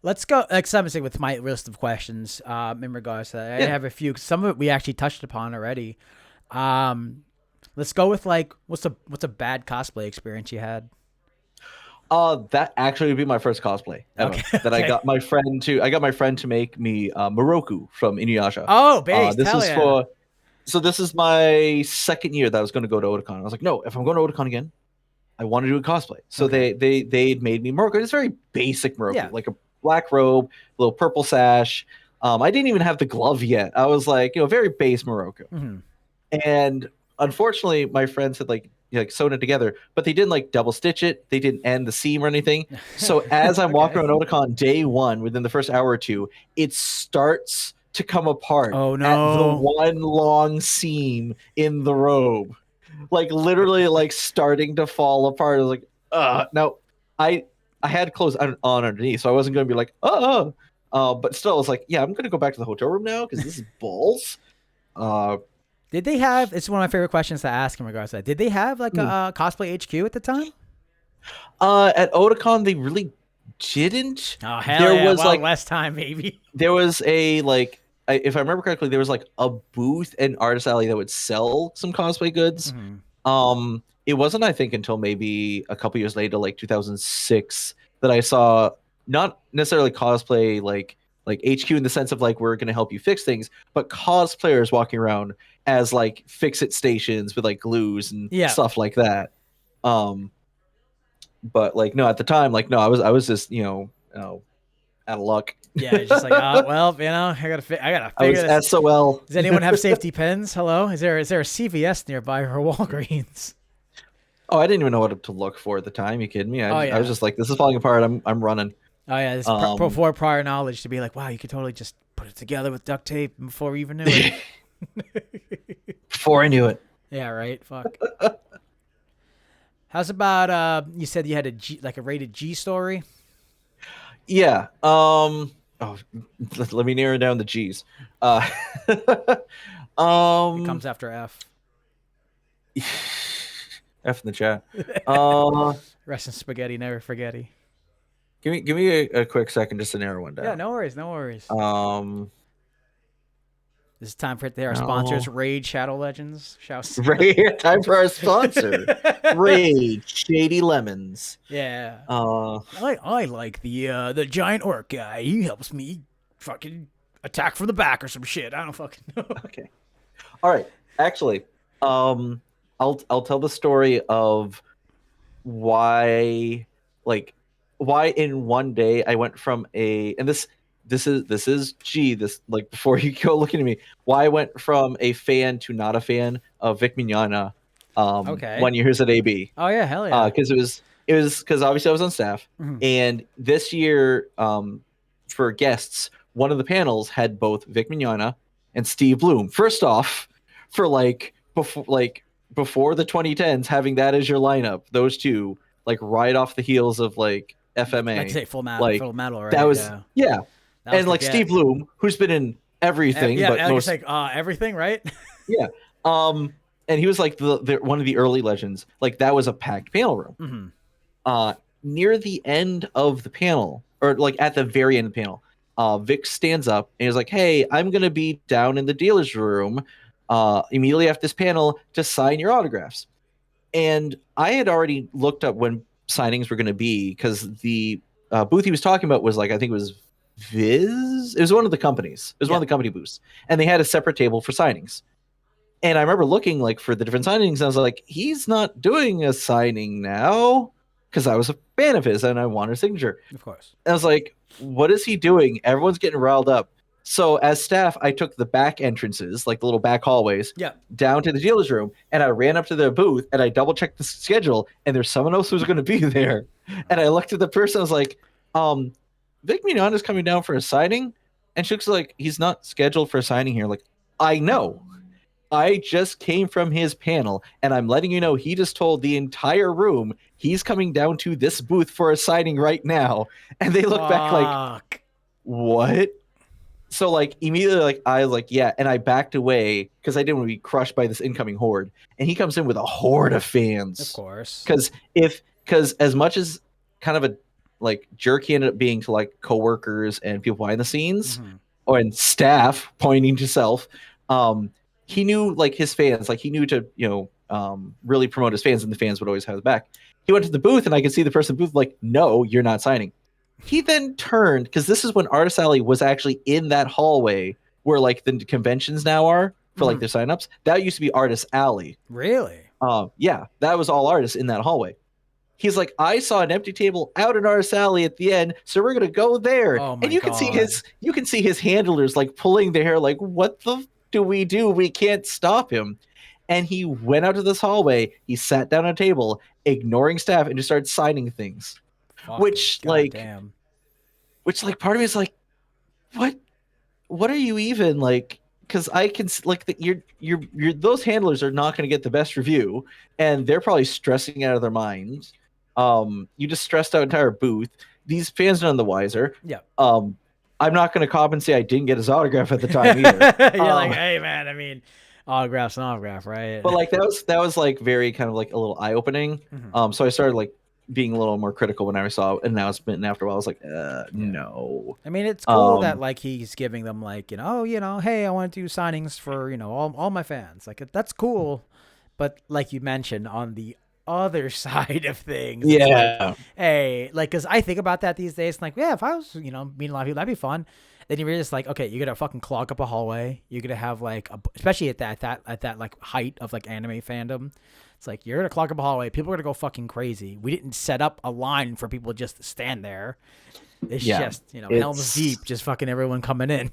let's go. Like some say with my list of questions. In regards to that, I Yeah. have a few. Some of it we actually touched upon already. Um, let's go with like what's a bad cosplay experience you had? That actually would be my first cosplay ever. Okay. That I got my friend to make me Moroku from Inuyasha. Oh, based. This Hell is yeah. for So this is my second year that I was going to go to Otakon. I was like, no, if I'm going to Otakon again, I want to do a cosplay. So Okay. they made me Moroku. It's very basic Moroku, Yeah. like a black robe, little purple sash. I didn't even have the glove yet. I was like, very base Moroku. Hmm. And unfortunately, my friends had like sewn it together, but they didn't like double stitch it. They didn't end the seam or anything. So as I'm walking Okay. around Otakon day one, within the first hour or two, it starts to come apart Oh at the no. one long seam in the robe, like literally like starting to fall apart. I was like, no, I I had clothes on underneath, so I wasn't going to be like, but still, I was like, yeah, I'm going to go back to the hotel room now because this is balls. Uh, Did they have? It's one of my favorite questions to ask in regards to that. Did they have like hmm. a cosplay HQ at the time? At Otakon, they really didn't. Oh hell There yeah! was Well, like less time maybe. there was a like if I remember correctly, there was like a booth and artist alley that would sell some cosplay goods. Hmm. It wasn't, I think, until maybe a couple years later, like 2006, that I saw not necessarily cosplay like HQ in the sense of like we're gonna help you fix things, but cosplayers walking around as like fix it stations with like glues and Yeah. stuff like that. Um, but like no, at the time, like no, I was just out of luck. Yeah, it's just like, well, I gotta I figure was this. SOL. Does anyone have safety pins? Hello, is there a CVS nearby or Walgreens? Oh, I didn't even know what to look for at the time. You kidding me? Oh I was yeah, just like, this is falling apart. I'm running. oh yeah. This Um, before prior knowledge to be like, wow, you could totally just put it together with duct tape before we even knew it. before I knew it. Yeah, right. Fuck. How's about you said you had a G, like a rated G story? Yeah. Oh, let me narrow down the G's. Uh, It um, comes after F. F in the chat. Uh, Rest in spaghetti, never forgetty. give me a quick second just to narrow one Yeah, down. no worries, no worries. Um, This is time for it to our sponsors, no. Raid Shadow Legends. Shouts. Time for our sponsor, Raid Shady Lemons. Yeah. Uh, I like the giant orc guy. He helps me fucking attack from the back or some shit. I don't fucking know. okay. All right. Actually, um, I'll tell the story of why like why in one day I went from a and this is this like before you go looking at me, why I went from a fan to not a fan of Vic Mignogna Okay. when he was at AB. Oh yeah, hell yeah. Because it was because obviously I was on staff, Mhm. and this year for guests, one of the panels had both Vic Mignogna and Steve Bloom. First off, for before the 2010s, having that as your lineup, those two like right off the heels of like FMA, Like you say, like full metal, right? that was Yeah. yeah, That was and the like get. Steve Bloom, who's been in everything, Yeah, but like most it's like everything, right? yeah, and he was like the one of the early legends. Like that was a packed panel room. Hmm. Near the end of the panel, or like at the very end of the panel, Vic stands up and he's like, "Hey, I'm gonna be down in the dealer's room, immediately after this panel to sign your autographs." And I had already looked up when signings were gonna be because the booth he was talking about was like I think it was Viz. It was one of the companies. It was one of the company booths, and they had a separate table for signings. And I remember looking like for the different signings, and I was like, he's not doing a signing now because I was a fan of his and I wanted a signature. Of course. And I was like, what is he doing? Everyone's getting riled up. So as staff, I took the back entrances, like the little back hallways, Yeah. down to the dealer's room, and I ran up to their booth and I double checked the schedule, and there's someone else who's going to be there. And I looked at the person, I was like, Vic Mignon is coming down for a signing. And Shook's like, he's not scheduled for a signing here. Like, I know. I just came from his panel, and I'm letting you know he just told the entire room he's coming down to this booth for a signing right now. And they look back like, what? So like immediately, like I was like, yeah, and I backed away because I didn't want to be crushed by this incoming horde. And he comes in with a horde of fans, Of course. Because as much as kind of a like jerk he ended up being to like coworkers and people behind the scenes, or and staff pointing to self, he knew like his fans, like he knew to really promote his fans, and the fans would always have his back. He went to the booth, and I could see the person in the booth like, no, you're not signing. He then turned, because this is when Artist Alley was actually in that hallway where like the conventions now are for like their signups. That used to be Artist Alley. Really? Yeah, that was all artists in that hallway. He's like, I saw an empty table out in Artist Alley at the end, so we're gonna go there. Oh my and you God. can see his handlers like pulling their hair, like, what the do? We can't stop him. And he went out to this hallway. He sat down at a table, ignoring staff, and just started signing things. Which part of me is like, what are you even like? Because I can like that you're those handlers are not going to get the best review, and they're probably stressing out of their minds. You just stressed out entire booth. These fans none the wiser. Yeah. I'm not going to compensate. I didn't get his autograph at the time either. You're like, hey man, I mean, autograph's an autograph, right? But like that was like very kind of like a little eye opening. So I started like being a little more critical when I saw announcement, and after a while I was like, no. I mean, it's cool that like he's giving them like, hey, I want to do signings for, all my fans. Like that's cool. But like you mentioned, on the other side of things, yeah, like, hey, like, because I think about that these days, like, yeah, if I was, meeting a lot of people, that'd be fun. Then you're just like, okay, you're gonna fucking clog up a hallway. You're gonna have like, especially at that like height of like anime fandom, it's like you're gonna clog up a hallway. People are gonna go fucking crazy. We didn't set up a line for people just to stand there. It's just Helm's Deep, just fucking everyone coming in.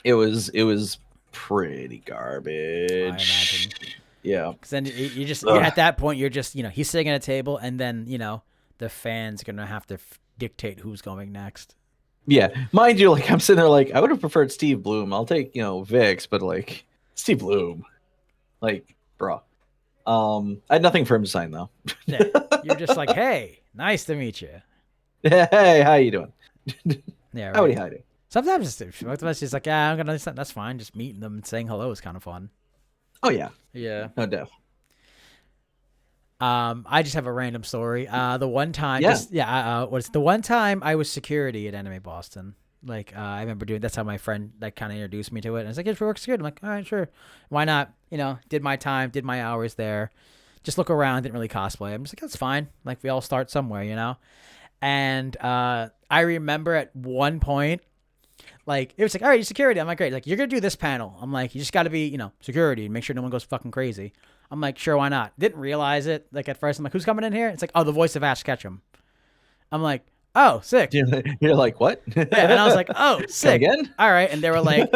It was pretty garbage. I imagine. Yeah, because then you just at that point you're just he's sitting at a table, and then the fans are gonna have to dictate who's going next. Yeah, mind you, like I'm sitting there like I would have preferred Steve Bloom. I'll take Vix, but like Steve Bloom, like bro. I had nothing for him to sign though. Yeah, you're just like, hey, nice to meet you. Hey, how you doing? Yeah, right. Howdy, hiding. Sometimes it's just like, I'm gonna. That's fine. Just meeting them and saying hello is kind of fun. Oh yeah. Yeah. No doubt. I just have a random story. The one time, the one time I was security at Anime Boston. Like, I remember that's how my friend like kind of introduced me to it. And it's like, it's work security. I'm like, all right, sure, why not? Did my time, did my hours there. Just look around, didn't really cosplay. I'm just like, that's fine. Like, we all start somewhere, And I remember at one point, like, it was like, all right, you're security. I'm like, great. Like, you're going to do this panel. I'm like, you just got to be, security and make sure no one goes fucking crazy. I'm like, sure, why not? Didn't realize it. Like, at first, I'm like, who's coming in here? It's like, oh, the voice of Ash Ketchum. I'm like, oh, sick. You're like, what? Yeah, and I was like, oh, sick. Again? All right. And they were like,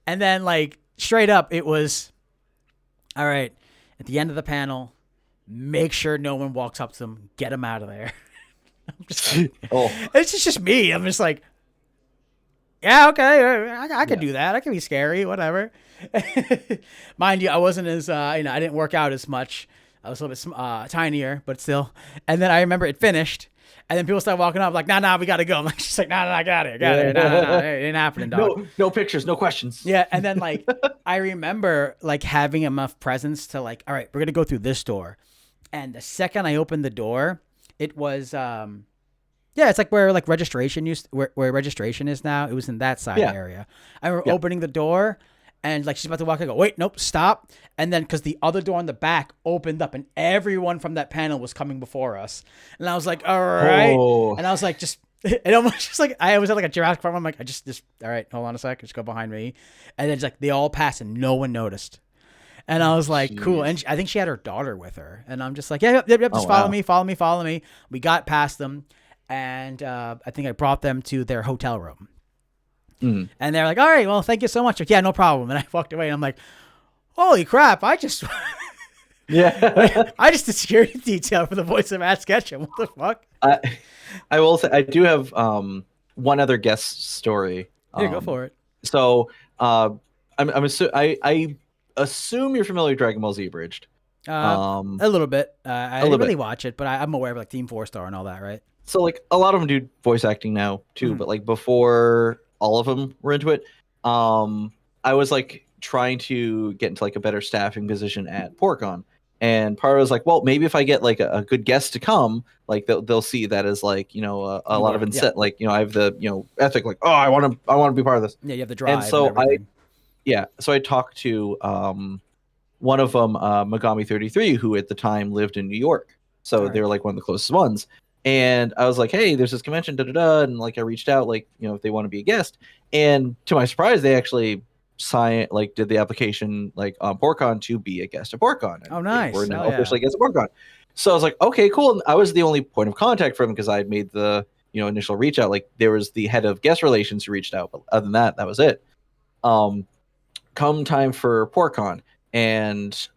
and then, like, straight up, it was, all right, at the end of the panel, make sure no one walks up to them. Get them out of there. I'm just like, it's just me. I'm just like, yeah, okay, I could do that. I can be scary, whatever. Mind you, I wasn't as, I didn't work out as much. I was a little bit tinier, but still. And then I remember it finished, and then people started walking up like, nah, we got to go. I'm like, she's like, nah, I got it. Nah, it ain't happening, dog. No pictures, no questions. Yeah, and then, like, I remember, like, having enough presence to, like, all right, we're going to go through this door. And the second I opened the door, it was, yeah, it's like where like registration where registration is now. It was in that side area. I remember opening the door, and like she's about to walk. I go, wait, nope, stop. And then because the other door in the back opened up, and everyone from that panel was coming before us, and I was like, all right. And I was like, it almost just like I was at like a Jurassic Park. I'm like, I just all right, hold on a sec, just go behind me, and then it's like they all passed and no one noticed. And I was like, cool. And I think she had her daughter with her, and I'm just like, yep, just follow me. We got past them. And I think I brought them to their hotel room. And they're like, all right, well, thank you so much. Like, yeah, no problem. And I walked away, and I'm like, holy crap, I just did security detail for the voice of Ash Ketchum. What the fuck? I will say, I do have one other guest story Yeah, go for it. So I assume you're familiar with Dragon Ball Z Abridged. A little bit. I A didn't little really bit. watch it, but I'm aware of like Team Four Star and all that, right? So like a lot of them do voice acting now too, but like before all of them were into it, I was like trying to get into like a better staffing position at PortCon. And part of it was like, well, maybe if I get like a good guest to come, like they'll see that as like, a lot of inset, like, I have the, ethic, like, oh, I want to be part of this. Yeah, you have the drive And so everything. so I talked to one of them, Megami 33, who at the time lived in New York. So they were like one of the closest ones. And I was like, hey, there's this convention, da da da. And like I reached out, like, if they want to be a guest. And to my surprise, they actually did the application like on PortCon to be a guest at PortCon. Oh, nice. We're now officially guests at PortCon. So I was like, okay, cool. And I was the only point of contact for them because I had made the initial reach out. Like there was the head of guest relations who reached out, but other than that, that was it. Come time for PortCon, and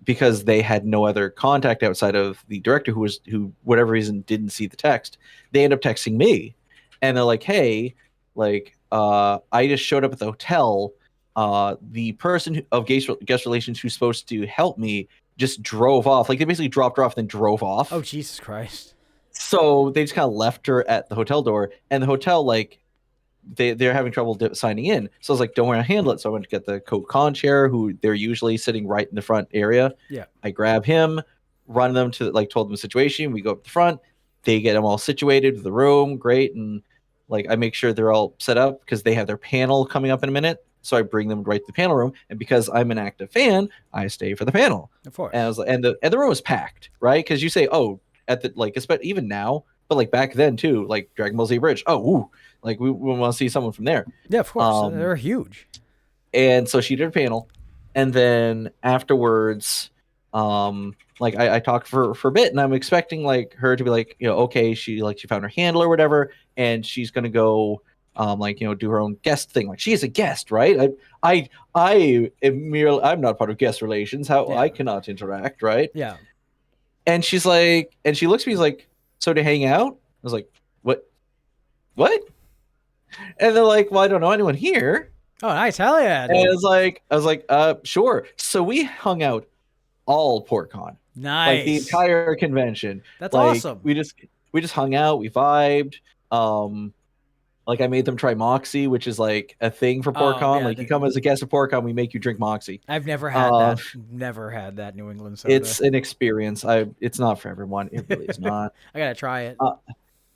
because they had no other contact outside of the director who whatever reason didn't see the text, they end up texting me, and they're like, hey, like I just showed up at the hotel. The person of guest relations who's supposed to help me just drove off. Like they basically dropped her off, then drove off. Oh, Jesus Christ. So they just kind of left her at the hotel door, and the hotel, like, they're having trouble signing in. So I was like, don't worry, I'll handle it. So I went to get the co-con chair, who they're usually sitting right in the front area. Yeah. I grab him, run them to, like, told them the situation. We go up the front. They get them all situated with the room. Great. And, like, I make sure they're all set up because they have their panel coming up in a minute. So I bring them right to the panel room. And because I'm an active fan, I stay for the panel. Of course. And I was like, and the room was packed, right? Because you say, oh, at the, like, even now, but like back then too, like Dragon Ball Z Bridge. Oh, ooh, like we want to see someone from there. Yeah, of course. They're huge. And so she did a panel, and then afterwards, like I talked for a bit, and I'm expecting like her to be like, okay, she found her handle or whatever, and she's gonna go, do her own guest thing. Like she is a guest, right? I am merely, I'm not part of guest relations. How I cannot interact, right? Yeah. And she's like, and she looks at me, he's like, so to hang out? I was like, what? And they're like, well, I don't know anyone here. Oh, nice. Hell yeah. Dude. And I was like, sure. So we hung out all PortCon. Nice. Like the entire convention. That's like, awesome. We just hung out, we vibed. Like I made them try Moxie, which is like a thing for PortCon. Yeah, like you come as a guest at PortCon, we make you drink Moxie. I've never had that. Never had that New England soda. It's an experience. It's not for everyone. It really is not. I gotta try it.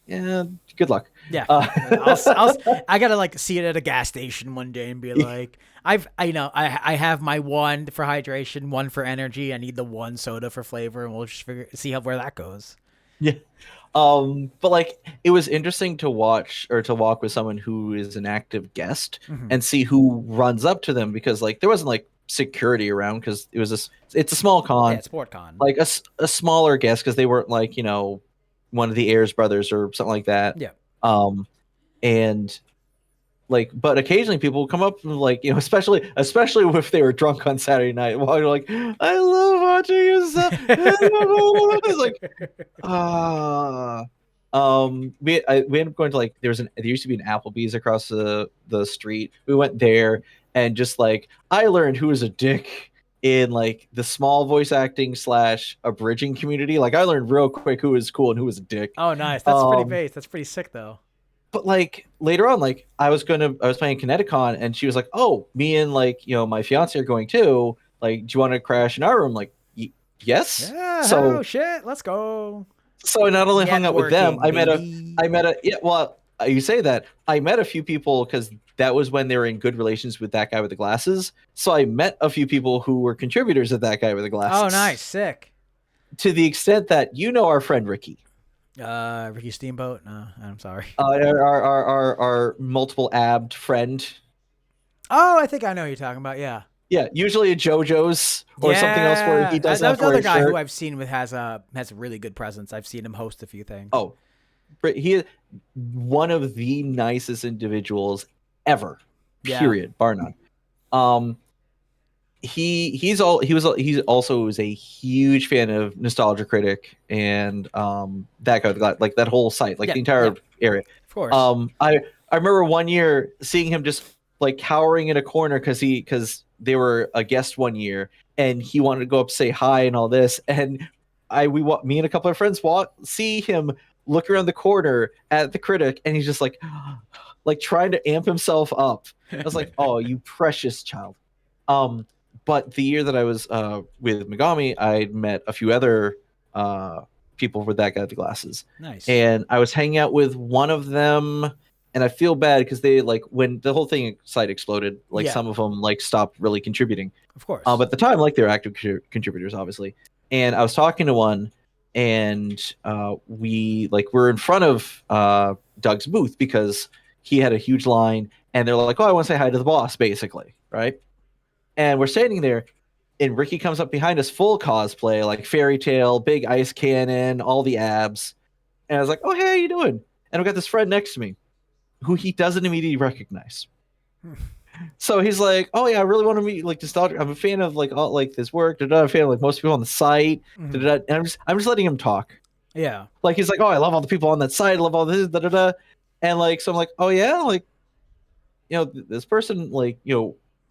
Yeah, good luck. Yeah, I gotta like see it at a gas station one day and be like, I have my one for hydration, one for energy. I need the one soda for flavor, and we'll just where that goes. Yeah. But like it was interesting to watch or to walk with someone who is an active guest and see who runs up to them, because like there wasn't like security around because it's a small con. Yeah, it's PortCon. Like a smaller guest because they weren't like, one of the Ayers brothers or something like that. Yeah. And like, but occasionally people will come up and like, especially if they were drunk on Saturday night, while you're like, I love watching you. It's like, we ended up going to like, there used to be an Applebee's across the street. We went there and just like, I learned who was a dick in like the small voice acting / abridging community. Like I learned real quick who was cool and who was a dick. Oh, nice. That's pretty base. That's pretty sick though. But like later on, like I was playing Kineticon and she was like, oh, me and like, my fiance are going too. Like, do you want to crash in our room? Like, yes. Yeah. So oh shit, let's go. So I not only hung out with them, you say that I met a few people because that was when they were in good relations with that guy with the glasses. So I met a few people who were contributors of that guy with the glasses. Oh, nice. Sick. To the extent that our friend Ricky. Ricky Steamboat? No, I'm sorry. Our multiple abbed friend. Oh, I think I know who you're talking about. Yeah. Yeah, usually a JoJo's or something else where he doesn't have to wear a shirt. Another guy who I've seen has a really good presence. I've seen him host a few things. Oh, he is one of the nicest individuals ever. Period, bar none. He also was a huge fan of Nostalgia Critic and that guy, like that whole site, like the entire area. Of course. I remember one year seeing him just like cowering in a corner because they were a guest one year and he wanted to go up say hi and all this, and me and a couple of friends see him look around the corner at the critic, and he's just like trying to amp himself up. I was like, oh, you precious child. But the year that I was with Megami, I met a few other people with that guy with the glasses. Nice. And I was hanging out with one of them, and I feel bad because they like when the whole site exploded, like some of them like stopped really contributing. Of course. But at the time, like they're active contributors, obviously. And I was talking to one, and we're in front of Doug's booth because he had a huge line, and they're like, "Oh, I want to say hi to the boss," basically, right? And we're standing there, and Ricky comes up behind us, full cosplay, like fairy tale, big ice cannon, all the abs. And I was like, "Oh, hey, how you doing?" And I've got this friend next to me, who he doesn't immediately recognize. So he's like, "Oh yeah, I really want to meet like this doctor. I'm a fan of like all like this work. I'm a fan of like most people on the site." And I'm just letting him talk. Yeah. Like he's like, "Oh, I love all the people on that site. I love all this." And like, so I'm like, "Oh yeah, like, this person like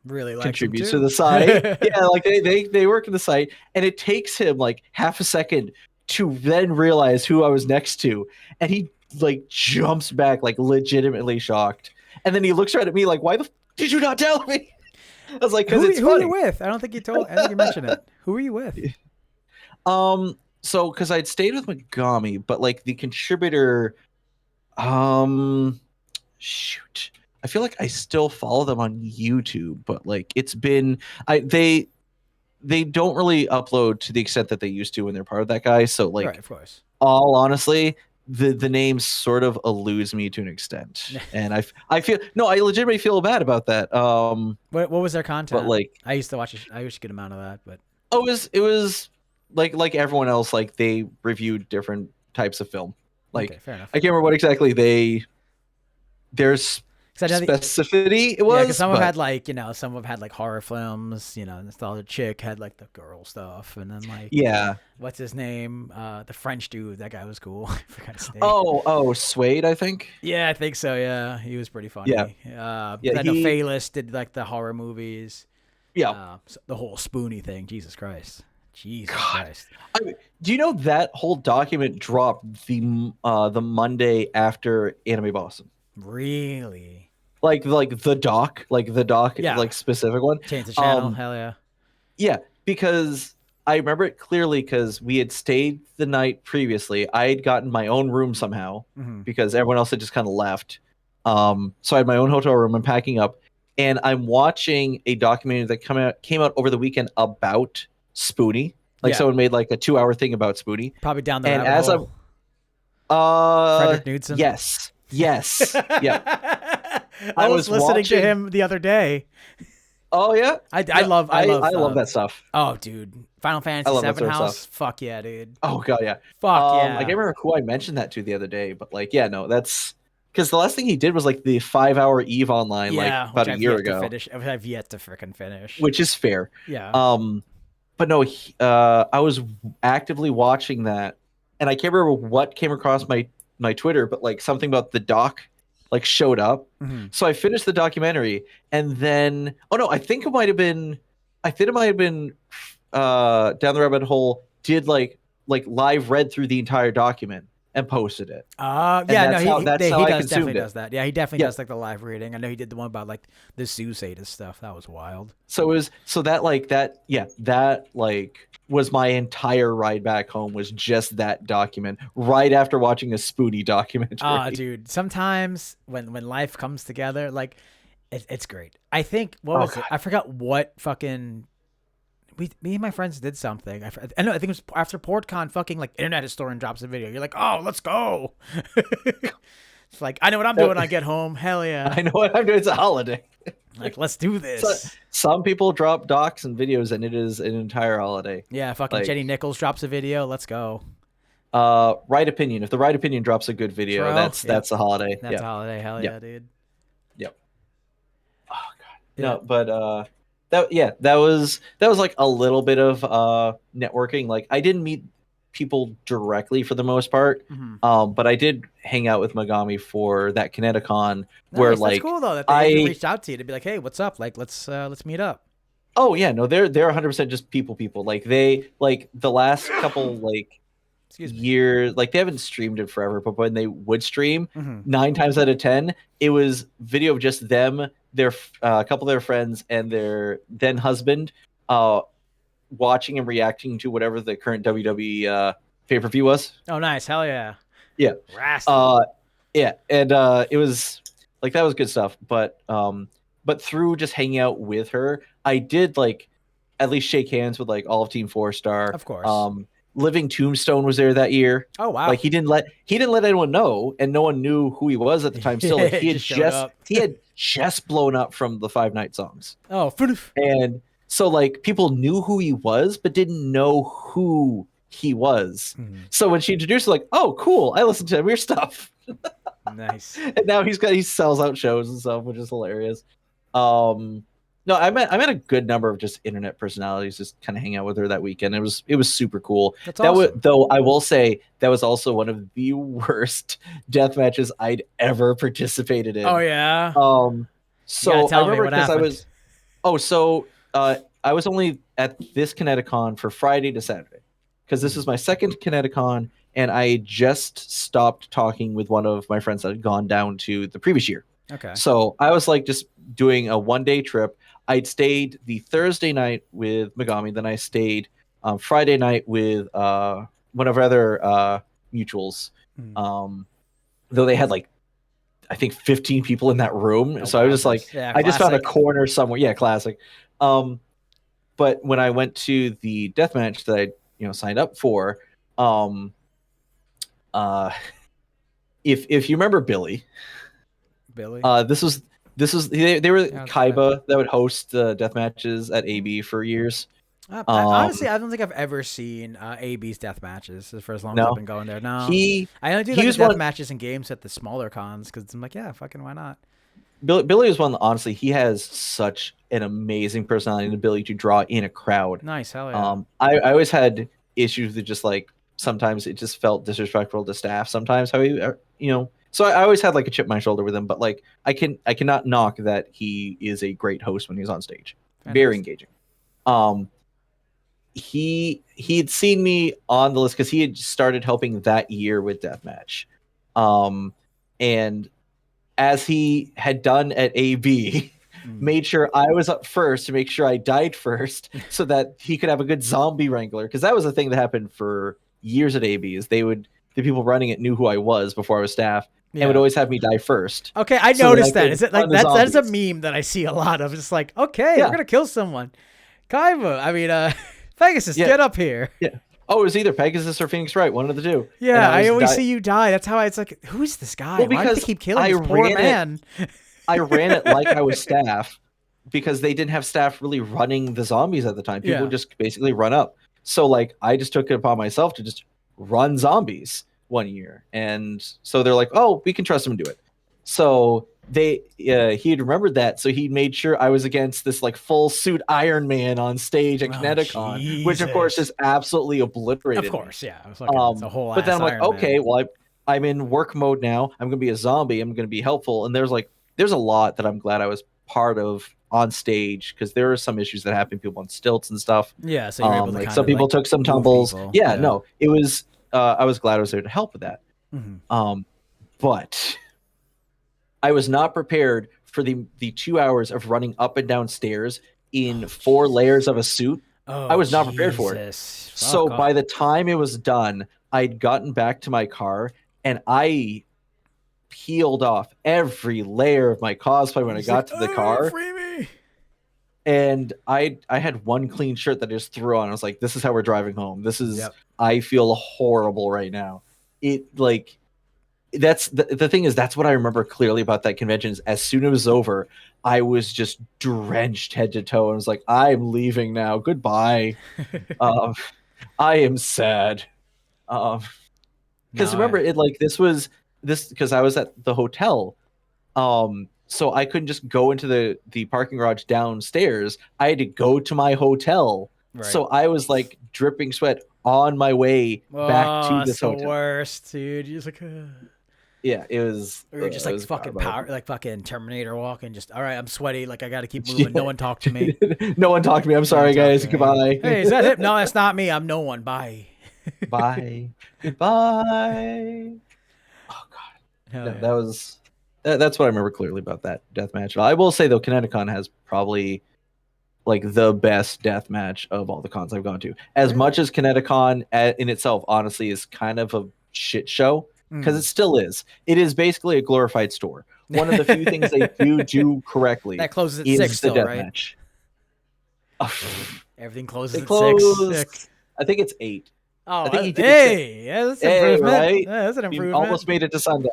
really contributes to the site." Yeah, like they work in the site, and it takes him like half a second to then realize who I was next to, and he like jumps back like legitimately shocked, and then he looks right at me like, "Why the did you not tell me?" I was like, "Because it's funny." Who are you with? I don't think you told. I think you mentioned it. Who are you with? So because I'd stayed with Megami, but like the contributor, shoot, I feel like I still follow them on YouTube, but like it's been they don't really upload to the extent that they used to when they're part of that guy. So like, right, of course. All honestly, the name sort of eludes me to an extent, and I feel I legitimately feel bad about that. What was their content? But like, I used to watch a good amount of that, but it was like everyone else, like they reviewed different types of film. Like, okay, fair enough. I can't remember what exactly there's specificity it was. Yeah, because some have had like some have had like horror films. This other chick had like the girl stuff, and then like what's his name? The French dude. That guy was cool. I forgot his name. Oh, Suede, I think. Yeah, I think so. Yeah, he was pretty funny. Yeah. I know Phalis did like the horror movies. Yeah. The whole Spoonie thing. Jesus Christ. Christ. Do you know that whole document dropped the Monday after Anime Boston? Really? Like the doc, like specific one. Change the channel. Hell yeah. Yeah, because I remember it clearly because we had stayed the night previously. I had gotten my own room somehow because everyone else had just kind of left. So I had my own hotel room. I'm packing up, and I'm watching a documentary that came out over the weekend about Spoonie. Like someone made like a 2-hour thing about Spoonie. Probably down the rabbit hole. Frederick Knudsen. Yes. Yeah. I was listening to him the other day. Oh yeah, I love that stuff. Oh dude, Final Fantasy VII House. Fuck yeah, dude. Oh god, yeah. Fuck yeah. I can't remember who I mentioned that to the other day, but like, yeah, no, that's because the last thing he did was like the 5-hour Eve Online, like about a year ago. I've yet to freaking finish. Which is fair. Yeah. But no, I was actively watching that, and I can't remember what came across my Twitter, but like something about the doc like showed up. So I finished the documentary, and then I think it might have been down the rabbit hole did like live read through the entire document and posted it. He definitely does that. Yeah, he definitely does like the live reading. I know he did the one about like the Susatus stuff. That was wild. That was my entire ride back home was just that document right after watching a Spoonie documentary. Dude, sometimes when life comes together, like it's great. I think I forgot what fucking me and my friends did something. I know. I think it was after PortCon. Fucking like Internet Historian drops a video. You're like, oh, let's go. It's like I know what I'm doing when I get home. Hell yeah. I know what I'm doing. It's a holiday. Like, let's do this. So, some people drop docs and videos, and it is an entire holiday. Yeah, fucking Jenny Nichols drops a video. Let's go. Right Opinion. If the Right Opinion drops a good video, that's a holiday. That's a holiday. Hell yeah, dude. Yep. Oh god. Yeah. No, but that was like a little bit of networking. Like I didn't meet people directly for the most part. But I did hang out with Megami for that Kineticon where Nice. That's like cool though that they even reached out to you to be like, hey, what's up? Like, let's meet up. oh yeah, no, they're 100% just people. Like they like the last couple like years, like they haven't streamed it forever, but when they would stream, 9 times out of 10, it was video of just them, their a couple of their friends, and their then husband, watching and reacting to whatever the current WWE pay-per-view was. Oh, nice, hell yeah, yeah, Rasty. yeah, and it was like that was good stuff. But through just hanging out with her, I did like at least shake hands with like all of Team 4-Star. Of course. Living Tombstone was there that year. Oh wow! Like he didn't let anyone know, and no one knew who he was at the time. Still, like he had just blown up from the 5 Night songs. Oh, and so like people knew who he was, but didn't know who he was. So when she introduced, like, oh, cool, I listened to your stuff. Nice. And now he sells out shows and stuff, which is hilarious. No, I met a good number of just internet personalities just kind of hang out with her that weekend. It was super cool. That's awesome. Though I will say that was also one of the worst death matches I'd ever participated in. Oh yeah. So I remember because I was only at this Kineticon for Friday to Saturday because this is my second Kineticon, and I just stopped talking with one of my friends that had gone down to the previous year. Okay. So I was like just doing a 1-day trip. I'd stayed the Thursday night with Megami, then I stayed Friday night with one of our other mutuals. Though they had like I think 15 people in that room. So I was just like, I just found a corner somewhere. Yeah, classic. But when I went to the deathmatch that I signed up for, if you remember Billy, this was they were Kaiba that would host the death matches at AB for years. Honestly, I don't think I've ever seen AB's death matches for as long as I've been going there. No, I only do like death matches in games at the smaller cons because I'm like, yeah, fucking why not? Billy was one. Honestly, he has such an amazing personality and ability to draw in a crowd. Nice, hell yeah. I always had issues with just like sometimes it just felt disrespectful to staff. Sometimes how he, So I always had like a chip on my shoulder with him, but like I cannot knock that he is a great host when he's on stage. Very engaging. He'd seen me on the list because he had started helping that year with Deathmatch. And as he had done at AB, made sure I was up first to make sure I died first so that he could have a good zombie wrangler. Because that was the thing that happened for years at AB is the people running it knew who I was before I was staff. And would always have me die first. Okay, I noticed that. Is it like that's a meme that I see a lot of? It's like, okay, we're gonna kill someone. Kaiba, I mean, Pegasus, get up here. Yeah. Oh, it was either Pegasus or Phoenix Wright, one of the two. Yeah, I always see you die. That's how it's like, who's this guy? Well, why do they keep killing this poor man? I ran it like I was staff because they didn't have staff really running the zombies at the time. People would just basically run up. So like I just took it upon myself to just run zombies one year. And so they're like, oh, we can trust him to do it. So he had remembered that. So he made sure I was against this like full suit Iron Man on stage at Kineticon, which of course is absolutely obliterated. Of course, yeah. I was like, it's a whole but then I'm like, Iron okay, Man. well, I'm in work mode now. I'm going to be a zombie. I'm going to be helpful. And there's a lot that I'm glad I was part of on stage because there are some issues that happen. People on stilts and stuff. Yeah, so you're able to some people took some tumbles. Yeah, no, it was. I was glad I was there to help with that. But I was not prepared for the 2 hours of running up and down stairs in 4 layers of a suit. I was not prepared for it. So by the time it was done, I'd gotten back to my car and I peeled off every layer of my cosplay when I got to the car. Free me. And I had one clean shirt that I just threw on. I was like, this is how we're driving home. This is, I feel horrible right now. It like, that's the thing is, that's what I remember clearly about that convention is as soon as it was over, I was just drenched head to toe. And I was like, I'm leaving now. Goodbye. I am sad. Because remember it like this because I was at the hotel. So I couldn't just go into the parking garage downstairs. I had to go to my hotel. Right. So I was like dripping sweat on my way back to Oh, this it's the hotel. worst, dude. You're just like, Yeah, it was. or you're just It like was fucking God power, mode. like fucking Terminator walking. Just all right, I'm sweaty. Like I got to keep moving. No one talk to me. No one talked to me. I'm No one sorry, talk guys. to me. Goodbye. Hey, is that him? No, that's not me. I'm no one. Bye. Bye. Goodbye. Oh God. Hell No, yeah. that was. That's what I remember clearly about that death match. I will say though, Kineticon has probably like the best death match of all the cons I've gone to. As much as Kineticon in itself, honestly, is kind of a shit show because it still is. It is basically a glorified store. One of the few things they do correctly That closes at is 6 the still, death right? match. Everything closes They at 6. Sick. close. I think it's 8. Oh, I think he did hey, yeah, that's an Hey, improvement. right? Yeah, that's an We improvement. almost made it to Sunday.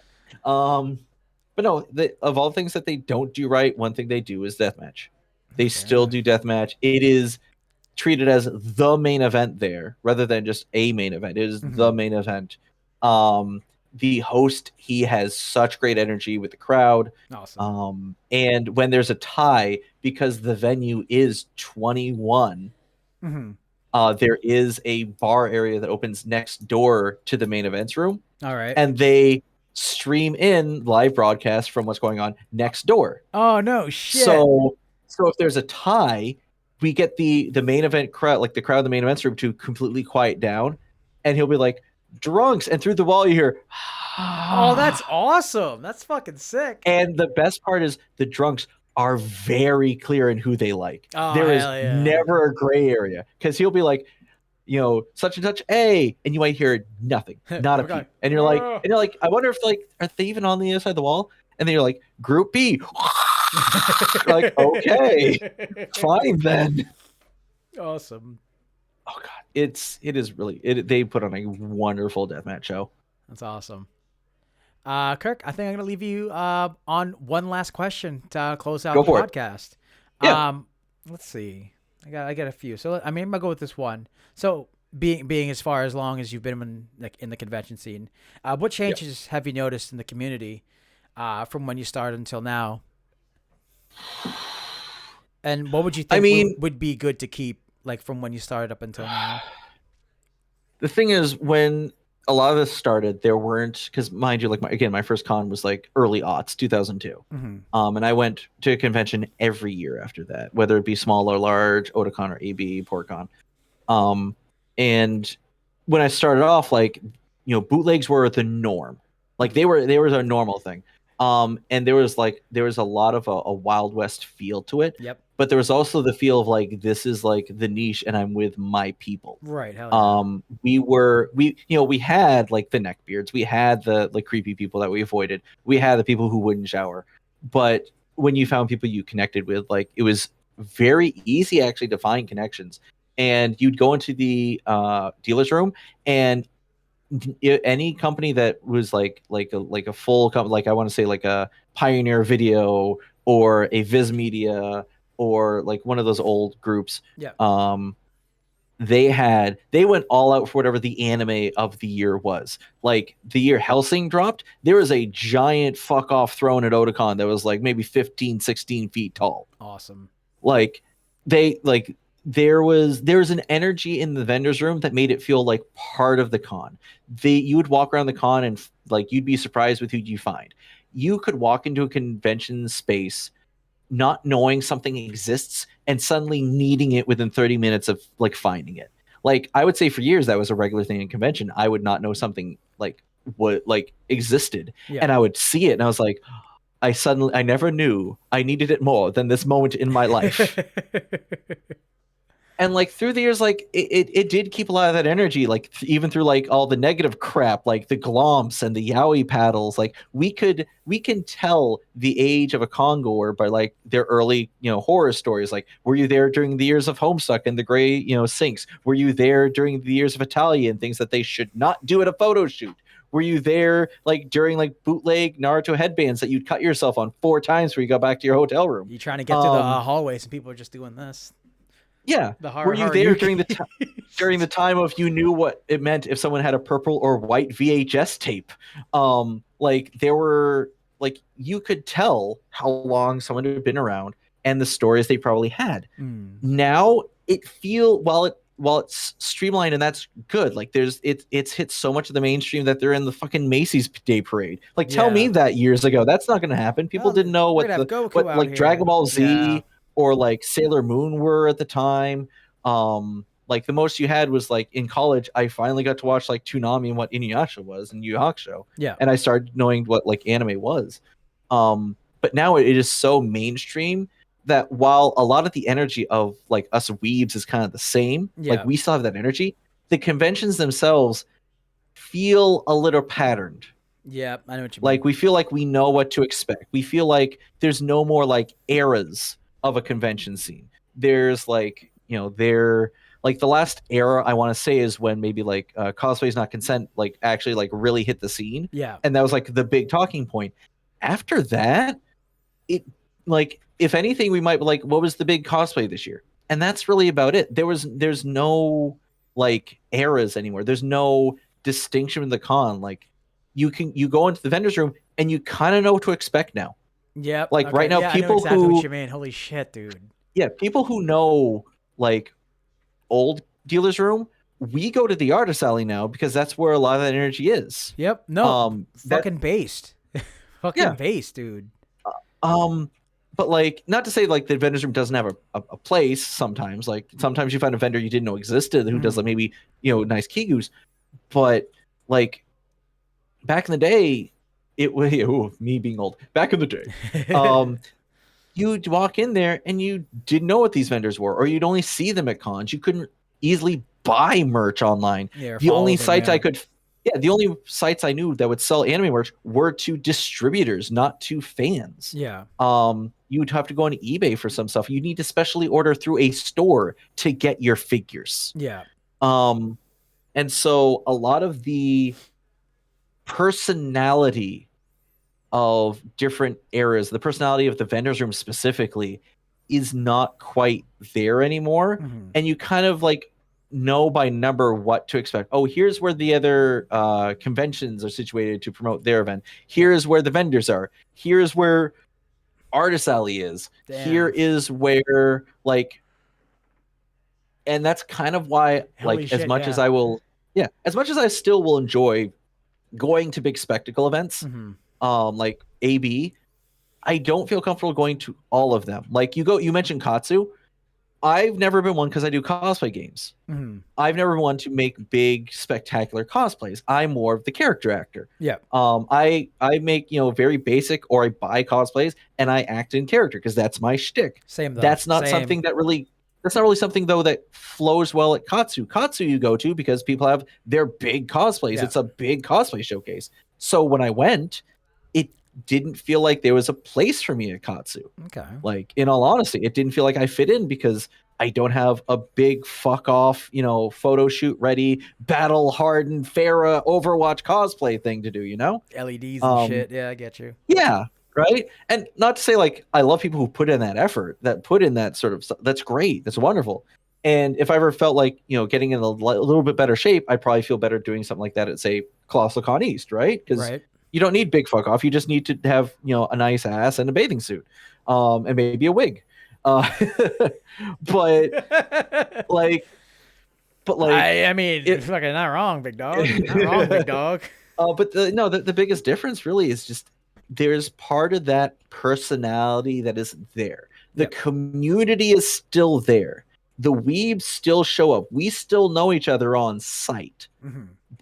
But no, of all things that they don't do right, one thing they do is deathmatch. They still do deathmatch. It is treated as the main event there rather than just a main event. It is the main event. The host, he has such great energy with the crowd. Awesome. And when there's a tie, because the venue is 21, there is a bar area that opens next door to the main events room. All right. And they stream in live broadcast from what's going on next door. Oh no shit. So if there's a tie, we get the main event crowd, like the crowd in the main events room, to completely quiet down, and he'll be like, "Drunks," and through the wall you hear, "Oh, that's awesome! That's fucking sick." And the best part is the drunks are very clear in who they like. Oh, there is hell yeah. never a gray area because he'll be like, you know, such and such A, and you might hear nothing, not a peep, and you're like, I wonder if like are they even on the other side of the wall? And then you're like, Group B. Like, okay, fine then. Awesome. Oh god, it is really they put on a wonderful deathmatch show. That's awesome. Kirk, I think I'm gonna leave you on one last question to close out the podcast. Yeah. Let's see. I got a few. So I mean, I'm gonna go with this one. So being as far as long as you've been in the convention scene, what changes have you noticed in the community from when you started until now? And what would you think would be good to keep, like, from when you started up until now? The thing is, when a lot of this started, there weren't, because mind you, like my first con was like early aughts, 2002. And I went to a convention every year after that, whether it be small or large, Otakon or AB, PortCon. And when I started off, like, you know, bootlegs were the norm. Like they were a normal thing. And there was a lot of a Wild West feel to it. Yep. But there was also the feel of like, this is like the niche and I'm with my people. Right. Hell yeah. We had like the neckbeards, we had the like creepy people that we avoided, we had the people who wouldn't shower. But when you found people you connected with, like, it was very easy actually to find connections. And you'd go into the dealer's room, and any company that was like a full company, like I want to say like a Pioneer Video or a Viz Media or like one of those old groups. Yeah. They went all out for whatever the anime of the year was. Like the year Hellsing dropped, there was a giant fuck off throne at Otakon that was like maybe 15, 16 feet tall. Awesome. Like there was an energy in the vendor's room that made it feel like part of the con. You would walk around the con and like you'd be surprised with who you find. You could walk into a convention space not knowing something exists and suddenly needing it within 30 minutes of like finding it. Like I would say for years that was a regular thing in convention. I would not know something like what like existed, and I would see it and I was like, I never knew I needed it more than this moment in my life. And like through the years, like it did keep a lot of that energy, like even through like all the negative crap, like the glomps and the yaoi paddles. Like we can tell the age of a congoer by like their early, horror stories. Like, were you there during the years of Homestuck and the gray, sinks? Were you there during the years of Italia and things that they should not do at a photo shoot? Were you there like during like bootleg Naruto headbands that you'd cut yourself on 4 times before you got back to your hotel room? You trying to get to the hallways and people are just doing this. Yeah. Were you there during the time of you knew what it meant if someone had a purple or white VHS tape? Like there were like you could tell how long someone had been around and the stories they probably had. Now while it while it's streamlined and that's good, like it's hit so much of the mainstream that they're in the fucking Macy's Day Parade. Like, tell me that years ago. That's not going to happen. People didn't know we're what gonna have Goku what out like here. Dragon Ball Z Yeah. or like Sailor Moon were at the time. Like the most you had was like in college, I finally got to watch like Toonami and what Inuyasha was and Yu Yu Hakusho. Yeah. And I started knowing what like anime was. But now it is so mainstream that while a lot of the energy of like us weebs is kind of the same, like we still have that energy, the conventions themselves feel a little patterned. Yeah, I know what you mean. Like we feel like we know what to expect. We feel like there's no more like eras of a convention scene. There's like, there like the last era I want to say is when maybe like cosplay is not consent like actually like really hit the scene. Yeah. And that was like the big talking point. After that, it like if anything we might like what was the big cosplay this year? And that's really about it. There's no like eras anymore. There's no distinction in the con. Like you go into the vendor's room and you kind of know what to expect now. Yep. Like right now, people I know exactly who what you mean. Holy shit, dude. Yeah, people who know like old dealer's room, we go to the artist alley now because that's where a lot of that energy is. Yep. No. Fucking based. Fucking based, dude. But like, not to say like the vendor's room doesn't have a place sometimes. Like sometimes you find a vendor you didn't know existed who does like maybe nice kigus, but like back in the day, it was me being old. Back in the day, you'd walk in there and you didn't know what these vendors were, or you'd only see them at cons. You couldn't easily buy merch online. The only sites the only sites I knew that would sell anime merch were to distributors, not to fans. Yeah. You would have to go on eBay for some stuff. You need to specially order through a store to get your figures. Yeah. And so a lot of the personality of different eras, the personality of the vendor's room specifically, is not quite there anymore. And you kind of like know by number what to expect. Oh, here's where the other conventions are situated to promote their event. Here's where the vendors are. Here's where Artist Alley is. Damn. Here is where like, and that's kind of why as much as I still will enjoy going to big spectacle events, like AB, I don't feel comfortable going to all of them. Like you mentioned Katsu. I've never been one because I do cosplay games. I've never been one to make big, spectacular cosplays. I'm more of the character actor. Yeah. I make very basic, or I buy cosplays and I act in character because that's my shtick. Same though. That's not something that really. That's not really something though that flows well at Katsu. Katsu you go to because people have their big cosplays. Yeah. It's a big cosplay showcase. So when I went, it didn't feel like there was a place for me at Katsu. Okay. Like, in all honesty, it didn't feel like I fit in because I don't have a big fuck off, photo shoot ready, battle hardened Pharah Overwatch cosplay thing to do, LEDs and shit. Yeah, I get you. Yeah. Right. And not to say like I love people who put in that effort, that put in that sort of stuff. That's great. That's wonderful. And if I ever felt like, getting in a little bit better shape, I'd probably feel better doing something like that at, say, Colossal Con East, right? Because you don't need big fuck off. You just need to have, a nice ass and a bathing suit, and maybe a wig. But I mean, it's fucking not wrong, big dog. Not wrong, big dog. But the biggest difference really is just there's part of that personality that isn't there. The community is still there. The weebs still show up. We still know each other on site.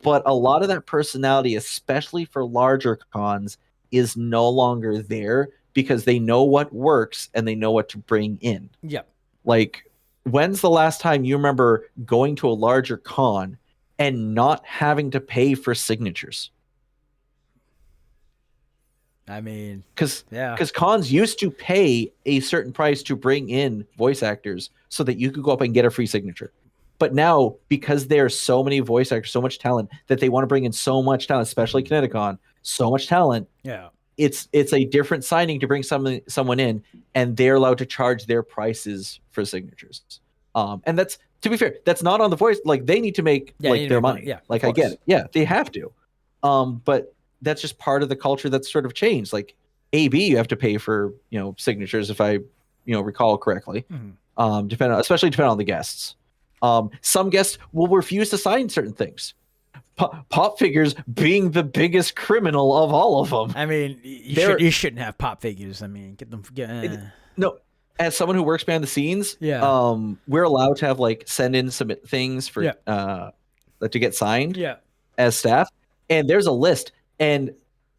But a lot of that personality, especially for larger cons, is no longer there because they know what works and they know what to bring in. Yep. Like, when's the last time you remember going to a larger con and not having to pay for signatures? I mean, because cons used to pay a certain price to bring in voice actors so that you could go up and get a free signature. But now, because there's so many voice actors, so much talent, that they want to bring in so much talent, especially Kineticon, so much talent. Yeah, it's a different signing to bring someone in, and they're allowed to charge their prices for signatures. And that's, to be fair, that's not on the voice. Like, they need to make their money. Yeah, like I get it. Yeah, they have to. But that's just part of the culture that's sort of changed. Like AB, you have to pay for signatures if I recall correctly. Especially depending on the guests. Some guests will refuse to sign certain things. Pop figures being the biggest criminal of all of them. I mean, you shouldn't have pop figures. I mean, get them. No, as someone who works behind the scenes, Yeah. we're allowed to have like send in submit things for to get signed as staff, and there's a list, and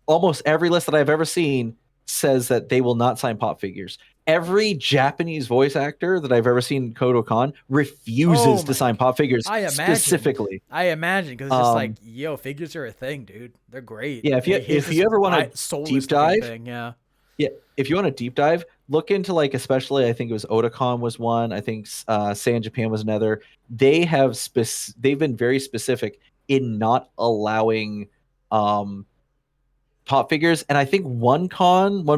almost every list that I've ever seen says that they will not sign pop figures. Every Japanese voice actor that I've ever seen in Kodokan refuses to sign pop figures specifically. I imagine, because it's just like, yo, figures are a thing, dude. They're great. Yeah, if you ever want to deep dive, if you want to deep dive, look into like, especially I think it was Otakon was one. I think San Japan was another. They've been very specific in not allowing pop figures, and I think one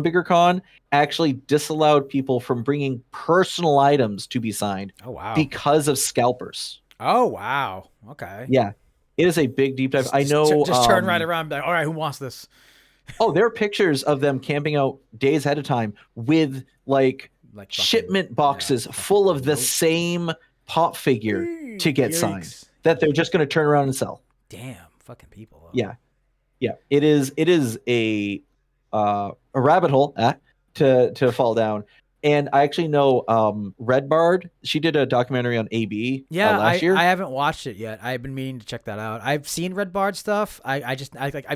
bigger con actually disallowed people from bringing personal items to be signed. Oh wow! Because of scalpers. Oh wow! Okay. Yeah, it is a big deep dive. I know. Just turn right around. And be like, all right, who wants this? Oh, there are pictures of them camping out days ahead of time with like shipment boxes full of the same pop figure to get signed that they're just going to turn around and sell. Damn, fucking people. Yeah. Yeah, it is a rabbit hole to fall down. And I actually know Red Bard. She did a documentary on AB last year. I haven't watched it yet. I've been meaning to check that out. I've seen Red Bard stuff. I've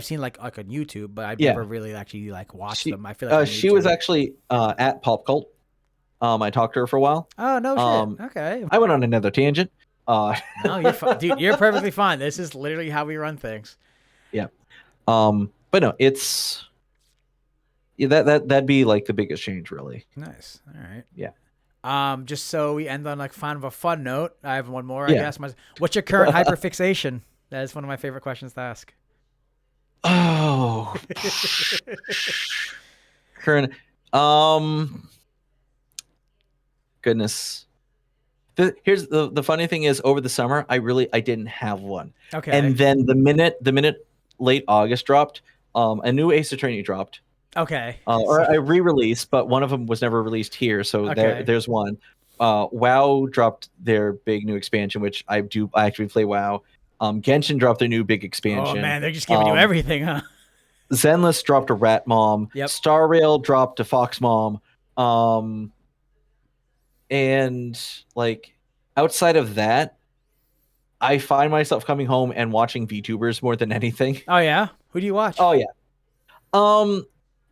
seen like on YouTube, but I've never really actually like watched them. I feel like she was actually at Pop Cult. I talked to her for a while. Oh no shit. Okay. I went on another tangent. No, you're fine. Dude, you're perfectly fine. This is literally how we run things. Yeah. But no, it's that'd be like the biggest change, really. Nice. All right. Yeah. Just so we end on like kind of a fun note, I have one more. I guess. What's your current hyperfixation? That is one of my favorite questions to ask. Oh. Current. Goodness. Here's the funny thing is, over the summer I didn't have one. Okay. And then the minute late August dropped, a new Ace Attorney dropped. Okay. Or a re-release, but one of them was never released here, so there's one. WoW dropped their big new expansion, which I actually play WoW. Genshin dropped their new big expansion. Oh man, they're just giving you everything, huh? Zenless dropped a Rat Mom. Yep. Star Rail dropped a Fox Mom. And like outside of that, I find myself coming home and watching VTubers more than anything. Oh yeah? Who do you watch? Oh yeah.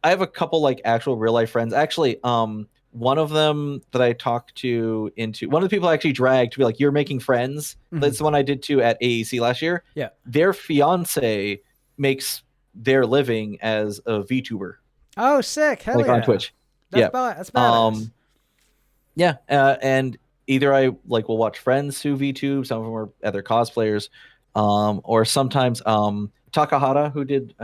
I have a couple like actual real life friends. Actually, one of them that I talked to one of the people I actually dragged to be like, you're making friends. Mm-hmm. That's the one I did too at AEC last year. Yeah. Their fiance makes their living as a VTuber. Oh, sick. Hell yeah. On Twitch. That's badass. Yeah. And either I like will watch friends who VTube, some of them are other cosplayers, or sometimes Takahata, who did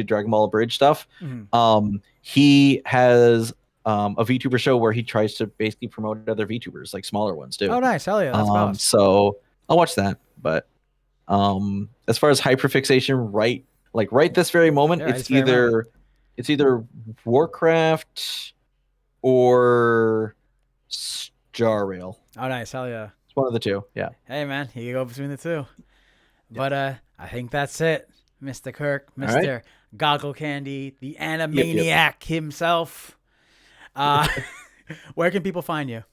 Dragon Ball Bridge stuff. Mm-hmm. He has a VTuber show where he tries to basically promote other VTubers, like smaller ones too. Oh, nice. Hell yeah. That's awesome. So I'll watch that. But as far as hyperfixation, right this very moment, it's either Warcraft or Star Rail. Oh, nice. Hell yeah. It's one of the two. Yeah. Hey, man. You go between the two. But I think that's it, Mr. Kirk, Mr. GoggleCandy, the Animaniac himself. Where can people find you?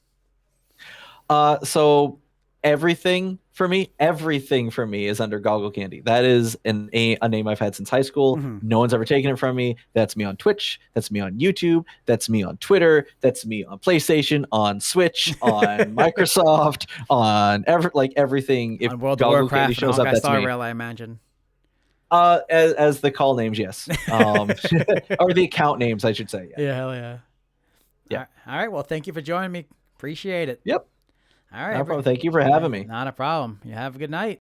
So everything for me is under GoggleCandy. That is a name I've had since high school. Mm-hmm. No one's ever taken it from me. That's me on Twitch. That's me on YouTube. That's me on Twitter. That's me on PlayStation, on Switch, on Microsoft, on everything. If on World of Warcraft shows up, that's Star me. Rail, I imagine. As the call names, yes. Or the account names, I should say. Yeah, hell yeah. Yeah. All right. Well, thank you for joining me. Appreciate it. Yep. All right. No problem. Thank you for having me. Not a problem. You have a good night.